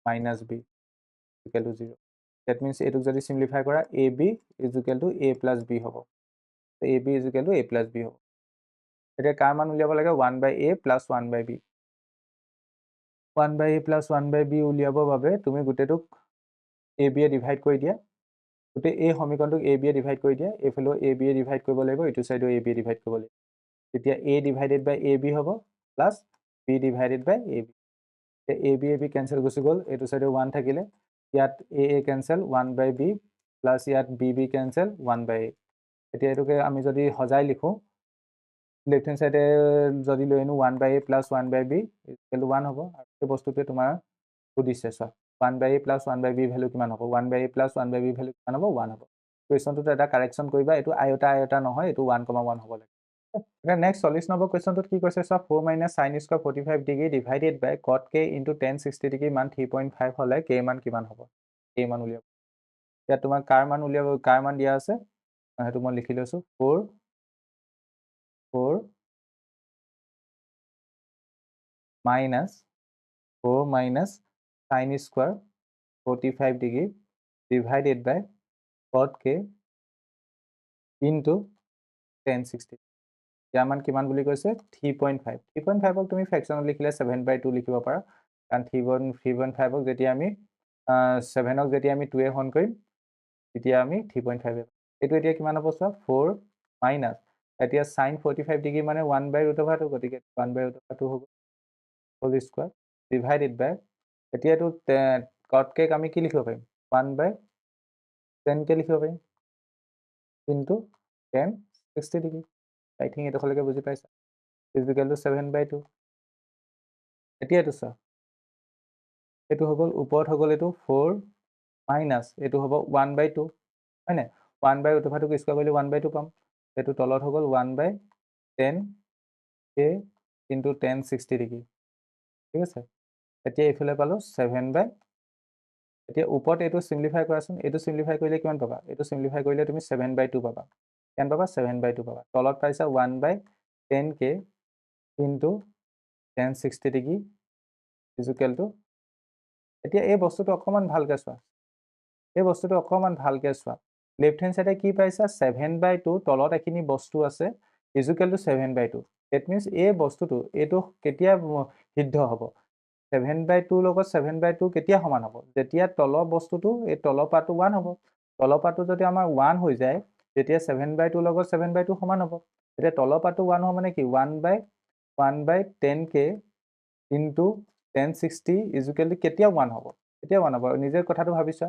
minus b = 0। That means এইটোক যদি চিম্পলিফাই কৰা, ab = a + b হ'ব। ab = a + b হ'ব। এতিয়া কাৰ মান উলিয়াব লাগে? 1/a + 1/b। 1/a + 1/b উলিয়াবৰ বাবে তুমি গোটেইটোক a b য়ে ডিভাইড কৰি দিয়া। গোটেই এই সমীকৰণটোক a b য়ে ডিভাইড কৰি দিয়া। এইফালেও a b য়ে ডিভাইড কৰিব লাগিব, এইটো চাইডেও a b য়ে ডিভাইড কৰিব লাগিব। তেতিয়া a ডিভাইডেড বাই ab হ'ব plus b divided by ab। a b cancel গুচি গ'ল, এইটো চাইডে 1 থাকিলে। ইয়াত a কেঞ্চেল 1/b প্লাছ ইয়াত b কেঞ্চেল 1/a। এতিয়া এইটোকে আমি যদি সজাই লিখোঁ, লেফ্ট হেণ্ড চাইডে যদি লৈ আনো 1/a + 1/b = 1 হ'ব। আৰু এই বস্তুটোৱে তোমাৰ সুধিছে চোৱা, 1/a + 1/b ভেলু কিমান হ'ব? 1/a + 1/b ভেলু কিমান হ'ব? 1 হ'ব। কুৱেশ্যনটোত এটা কাৰেকশ্যন কৰিবা, এইটো আয়তা নহয়, এইটো 1,1 হ'ব লাগে। এতিয়া নেক্সট 40 নম্বৰ কুৱেশ্যনটোত কি কৈছে চোৱা 4 minus sine square 45 degree divided by cot কে ইনটু টেন 60 ডিগ্ৰী মান 3.5 হ'লে কে মান কিমান হ'ব কে মান উলিয়াব ইয়াত তোমাৰ কাৰ মান উলিয়াব কাৰ মান দিয়া আছে সেইটো মই লিখি লৈছোঁ 4 minus 4 minus sine square 45 degree divided by cot কে ইনটু টেন 60 ইয়াৰ মান কিমান বুলি কৈছে 3.5 3.5ক তুমি ফ্ৰেকশ্যনত লিখিলে 7/2 লিখিব পাৰা কাৰণ 3.5ক যেতিয়া আমি 7ক যেতিয়া আমি 2 হৰণ কৰিম তেতিয়া আমি 3.5 এইটো এতিয়া কিমান হ'ব চোৱা 4 মাইনাছ এতিয়া সাইন 45 ডিগ্ৰী মানে 1/√2 গতিকে 1/√2 হ'ব হোল স্কোৱাৰ ডিভাইডেড বাই এতিয়া এইটো কটকেক আমি কি লিখিব পাৰিম 1/10কে লিখিব পাৰিম ইনটু টেন 60 ডিগ্ৰী আই থিংক এইডোখৰলৈকে বুজি পাইছা ইজ ইকুৱেল টু 7/2 এতিয়া এইটো চোৱা এইটো হৈ গ'ল ওপৰত হৈ গ'ল এইটো 4 মাইনাছ এইটো হ'ব 1/2 হয়নে 1/√2ক স্কোৱাৰ কৰিলে 1/2 পাম এইটো তলত হৈ গ'ল 1/10 ইনটু টেন 60 ডিগ্ৰী ঠিক আছে এতিয়া এইফালে পালোঁ 7/, এতিয়া ওপৰত এইটো চিম্প্লিফাই কৰাচোন এইটো চিম্প্লিফাই কৰিলে কিমান পাবা এইটো চিম্প্লিফাই কৰিলে তুমি 7/2 পাবা কিমান পাবা 7/2 পাবা তলত পাইছা 1/10 into ten 60 degree is equal two এতিয়া এই বস্তুটো অকণমান ভালকৈ চোৱা এই বস্তুটো অকণমান ভালকৈ চোৱা লেফ্ট হেণ্ড চাইডে কি পাইছা 7/2 তলত এখিনি বস্তু আছে is equal two 7/2 that means এই বস্তুটো এইটো কেতিয়া সিদ্ধ হ'ব 7/2 লগত 7/2 কেতিয়া সমান হ'ব যেতিয়া তলৰ বস্তুটো এই তলৰ পাৰ্টটো 1 হ'ব তলৰ পাৰ্টটো যদি আমাৰ 1 হৈ যায় তেতিয়া 7/2 লগত 7/2 সমান হ'ব এতিয়া তলৰ পাৰ্টটো 1 হ'ব মানে কি 1/10k into ten 60 is equal two কেতিয়া 1 হ'ব কেতিয়া 1 হ'ব নিজে কথাটো ভাবিছা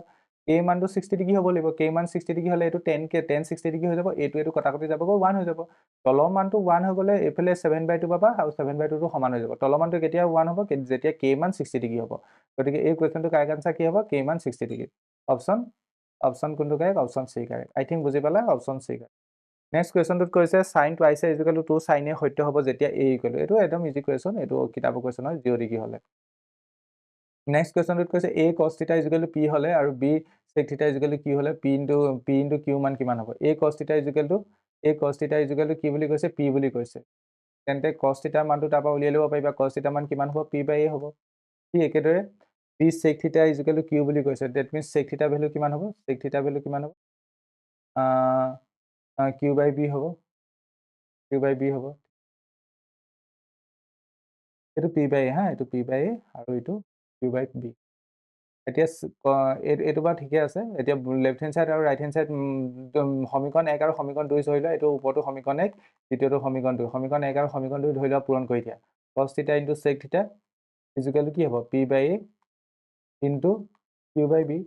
কে মানটো 60 ডিগ্ৰী হ'ব লাগিব কে মান 60 ডিগ্ৰী হ'লে এইটো 10k 60 ডিগ্ৰী হৈ যাব এইটো কটাকটি যাবগৈ 1 হৈ যাব তলৰ মানটো 1 হৈ গ'লে এইফালে 7/2 পাবা আৰু 7/2টো সমান হৈ যাব তলৰ মানটো কেতিয়া 1 হ'ব যেতিয়া কে মান 60 ডিগ্ৰী হ'ব গতিকে এই কুৱেশ্যনটো কাৰেক্ট আনসাৰ কি হ'ব কে মান 60 ডিগ্ৰী অপশ্যন কোনটো correct option C correct I think বুজি পালা অপশ্যন চি কাৰেক্ট নেক্সট কুৱেশ্যনটোত কৈছে sine twice is equal to 2 সাইনে সত্য হ'ব যেতিয়া এ ইকুৱেল এইটো একদম ইজি কুৱেশ্যন এইটো কিতাপৰ কুৱেশ্যন হয় 0 ডিগ্ৰী হ'লে নেক্সট কুৱেশ্যনটোত কৈছে এ কছ থিটা ইজ ইকুৱেল টু পি হ'লে আৰু বি চেক থিটা ইজ ইকুৱেল টু কি হ'লে পি ইনটু কিউ মান কিমান হ'ব এ কছ থিটা ইজ ইকুৱেল টু কি বুলি কৈছে পি বুলি কৈছে তেন্তে কছ থিটাৰ মানটো তাৰপৰা উলিয়াই ল'ব পাৰিবা কছ থিটাৰ মান কিমান হ'ব পি/এ হ'ব ঠিক একেদৰে পি চেক থিটা ইজ ইকুৱেল টু কিউ বুলি কৈছে ডেট মিনছ চেক থিটা ভেলু কিমান হ'ব চেক থিটা ভেলু কিমান হ'ব কিউ/বি হ'ব কিউ/বি হ'ব এইটো পি/এ হা এইটো পি/এ আৰু এইটো কিউ/বি এতিয়া এইটো বাৰু ঠিকে আছে এতিয়া লেফ্ট হেণ্ড চাইড আৰু ৰাইট হেণ্ড চাইড সমীকৰণ 1 আৰু সমীকৰণ 2 ধৰি লোৱা এইটো ওপৰতো সমীকৰণ 1 দ্বিতীয়টো সমীকৰণ 2 সমীকৰণ 1 আৰু সমীকৰণ 2 ধৰি লোৱা পূৰণ কৰি দিয়া কছ থিটা ইনটু চেক থিটা ইজ ইকুৱেল টু কি হ'ব পি/এ ইনটু কিউ/বি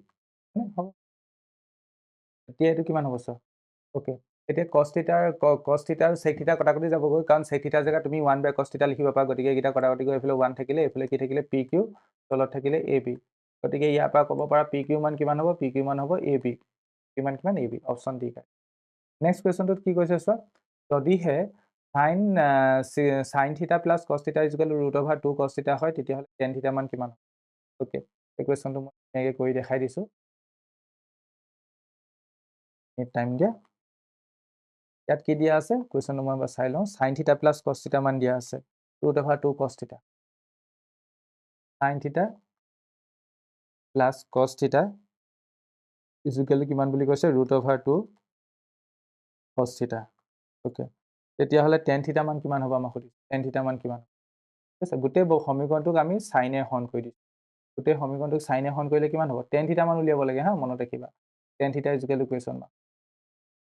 হ'ব এতিয়া এইটো কিমান হ'ব চোৱা অ'কে এতিয়া কছ থিটা আৰু চেক থিটা কটাকটি যাবগৈ কাৰণ চেক থিটাৰ জেগাত তুমি 1/cos থিটা লিখিব পাৰা গতিকে এইকেইটা কটাকটি গৈ এইফালে 1 থাকিলে এইফালে কি থাকিলে পি কিউ তলত থাকিলে এ বি গতিকে ইয়াৰ পৰা ক'ব পাৰা পি কিউ মান কিমান হ'ব পি কিউ মান হ'ব এ বি কিমান A B option D next কুৱেশ্যনটোত কি কৈছে চোৱা যদিহে সাইন থিটা প্লাছ কছ থিটা ইজ ইকুৱেল টু √2 কছ থিটা হয় তেতিয়াহ'লে টেন থিটা মান কিমান অ'কে এই কুৱেশ্যনটো মই ধুনীয়াকৈ কৰি দেখাই দিছোঁ টাইম দিয়া ইয়াত কি দিয়া আছে কুৱেশ্যনটো মই এবাৰ চাই লওঁ সাইন থিটা প্লাছ কছ থিটা মান দিয়া আছে √2 কছ থিটা সাইন থিটা প্লাছ কছ থিটা ইজ ইকুৱেল টু কিমান বুলি কৈছে √2 কছ থিটা অ'কে তেতিয়াহ'লে টেন থিটা মান কিমান হ'ব আমাক সুধিছে টেন থিটা মান কিমান ঠিক আছে গোটেই সমীকৰণটোক আমি চাইনে হৰণ কৰি দিছোঁ গোটেই সমীকৰণটোক চাইনে হৰণ কৰিলে কিমান হ'ব টেন থিটা মান উলিয়াব লাগে হা মনত ৰাখিবা tan theta is equal to question mark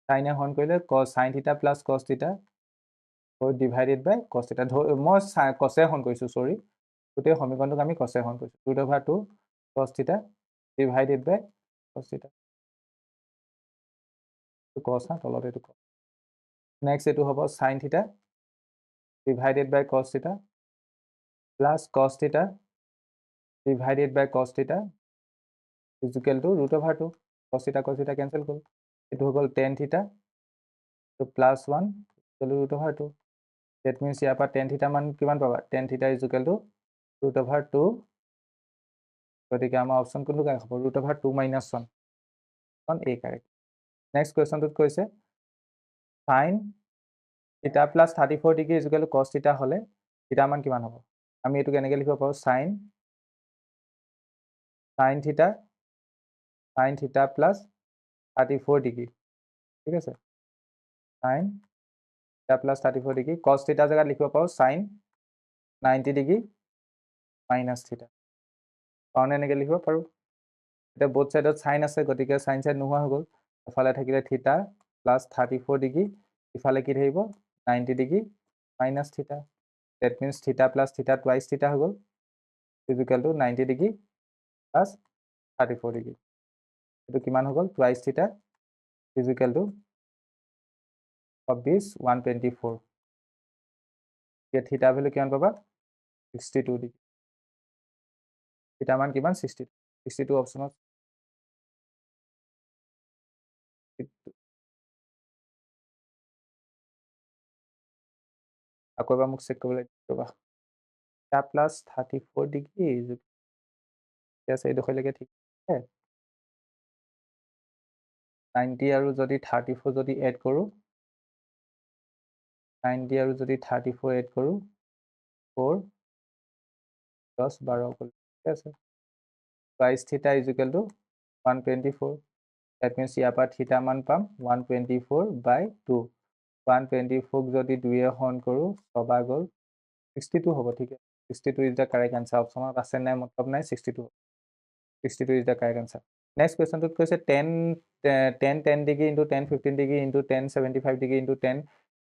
চাইনে হৰণ কৰিলে সাইন থিটা প্লাছ কছ থিটা ডিভাইডেড বাই কছ থিটা মই কছে হৰণ কৰিছোঁ চৰি গোটেই সমীকৰণটোক আমি কছে হৰণ কৰিছোঁ √2 কছ থিটা ডিভাইডেড বাই কছ থিটা কছ হা তলত এইটো কছ নেক্সট এইটো হ'ব সাইন থিটা ডিভাইডেড বাই কছ থিটা প্লাছ কছ থিটা ডিভাইডেড বাই কছ থিটা ইজ ইকুৱেল টু √2 কছ থিটা কেঞ্চেল হ'ল এইটো হৈ গ'ল tan theta plus 1 √2 date means ইয়াৰ পৰা টেন থিটা মান কিমান পাবা ten theta is equal to √2 গতিকে আমাৰ অপশ্যন কোনটো কাৰেক্ট হ'ব √2 - 1 অন এ কাৰেক্ট নেক্সট কুৱেশ্যনটোত কৈছে sine theta plus 34 degree is equal two কছ থিটা হ'লে থিটা মান কিমান হ'ব আমি এইটো কেনেকৈ লিখিব পাৰোঁ সাইন থিটা প্লাছ 34 ডিগ্ৰী ঠিক আছে সাইন থিটা প্লাছ 34 ডিগ্ৰী কছ থিটা জেগাত লিখিব পাৰোঁ সাইন 90 ডিগ্ৰী মাইনাছ থিটা কাৰণ এনেকৈ লিখিব পাৰোঁ এতিয়া বোথ ছাইডত সাইন আছে গতিকে সাইন সাইড নোহোৱা হৈ গ'ল এফালে থাকিলে থিটা প্লাছ 34 ডিগ্ৰী ইফালে কি থাকিব 90 ডিগ্ৰী মাইনাছ থিটা ডেট মিনছ থিটা প্লাছ থিটা টুৱাইছ থিটা হৈ গ'ল is equal two 90 degree plus 34 degree এইটো কিমান হৈ গ'ল twice theta is equal to 124 এতিয়া থিটা ভেলু কিমান পাবা 62 ডিগ্ৰী থিটা মান কিমান 62 অপশ্যনত আকৌ এবাৰ মোক চেক কৰিবলৈ ৰ'বা থিটা প্লাছ 34 ডিগ্ৰী ঠিক আছে এইডোখৰলৈকে ঠিক আছে 90 আৰু যদি 34 যদি এড কৰোঁ 90 আৰু যদি 34 এড কৰোঁ 4 10 12 ঠিক আছে twice theta is equal to 124 that means ইয়াৰ পৰা থিটা মান পাম 124/2 124ক যদি 2য়ে হৰণ কৰোঁ ছবা গ'ল 62 হ'ব ঠিক আছে 62 ইজ দ্য কাৰেক্ট এনচাৰ অপশ্যনত আছে নাই মতলব নাই 62 is the correct answer next কুৱেশ্যনটোত কৈছে 10 degree into 10 15 degree into 10 75 degree into 10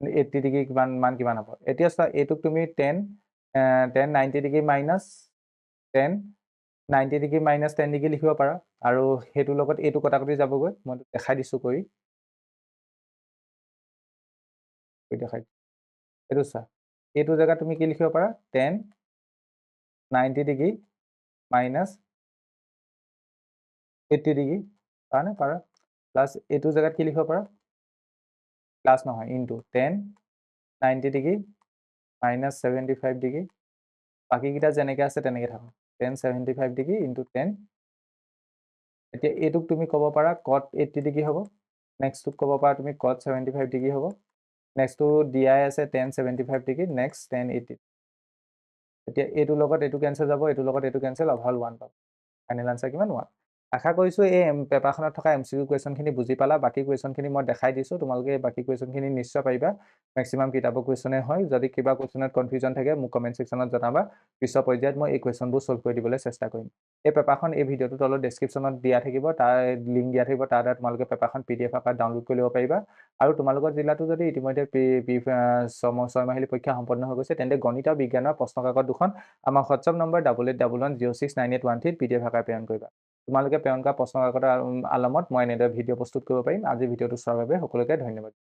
80 degree মান কিমান হ'ব এতিয়া চোৱা এইটোক তুমি 10 90 degree minus 10 90 degree minus 10 degree লিখিব পাৰা আৰু সেইটোৰ লগত এইটো কটাকটি যাবগৈ মই দেখাই দিছোঁ কৰি দেখাই এইটো চোৱা এইটো জেগাত তুমি কি লিখিব পাৰা 10 90 ডিগ্ৰী মাইনাছ 80 ডিগ্ৰী পাৰা নে পাৰা প্লাছ এইটো জেগাত কি লিখিব পাৰা প্লাছ নহয় ইনটু 10 90 ডিগ্ৰী মাইনাছ 75 ডিগ্ৰী বাকীকেইটা যেনেকৈ আছে তেনেকৈ থাকক 10 75 ডিগ্ৰী ইনটু 10 এতিয়া এইটোক তুমি ক'ব পাৰা কট 80 ডিগ্ৰী হ'ব নেক্সটটোক ক'ব পাৰা তুমি কট 75 ডিগ্ৰী হ'ব নেক্সটটো দিয়াই আছে 10 75 ডিগ্ৰী নেক্সট 10 80 এতিয়া এইটোৰ লগত এইটো কেঞ্চেল যাব এইটোৰ লগত এইটো কেঞ্চেল অভাল 1 পাব ফাইনেল আনচাৰ কিমান 1 আশা কৰিছোঁ এই পেপাৰখনত থকা MCQ কুৱেশ্যনখিনি বুজি পালা বাকী কুৱেশ্যনখিনি মই দেখাই দিছোঁ তোমালোকে এই বাকী কুৱেশ্যনখিনি নিশ্চয় পাৰিবা মেক্সিমাম কিতাপৰ কুৱেশ্যনে হয় যদি কিবা কুৱেশ্যনত কনফিউজন থাকে মোক কমেণ্ট ছেকশ্যনত জনাবা পিছৰ পৰ্যায়ত মই এই কুৱেশ্যনবোৰ ছল্ভ কৰি দিবলৈ চেষ্টা কৰিম এই পেপাৰখন এই ভিডিঅ'টোৰ তলত ডেছক্ৰিপশ্যনত দিয়া থাকিব তাৰ লিংক দিয়া থাকিব তাৰ দ্বাৰা তোমালোকে পেপাৰখন PDF আকাৰত ডাউনলোড কৰি ল'ব পাৰিবা আৰু তোমালোকৰ জিলাতো যদি ইতিমধ্যে 6 মাহিলী পৰীক্ষা সম্পন্ন হৈ গৈছে তেন্তে গণিত আৰু বিজ্ঞানৰ প্ৰশ্ন কাকত দুখন আমাৰ হোৱাটছআপ নম্বৰ 8811069813 PDF আকাৰে প্ৰেৰণ কৰিবা তোমালোকে প্ৰেৰণ কৰা প্ৰশ্ন কাকতৰ আলমত মই এনেদৰে ভিডিঅ' প্ৰস্তুত কৰিব পাৰিম আজি ভিডিঅ'টো চোৱাৰ বাবে সকলোকে ধন্যবাদ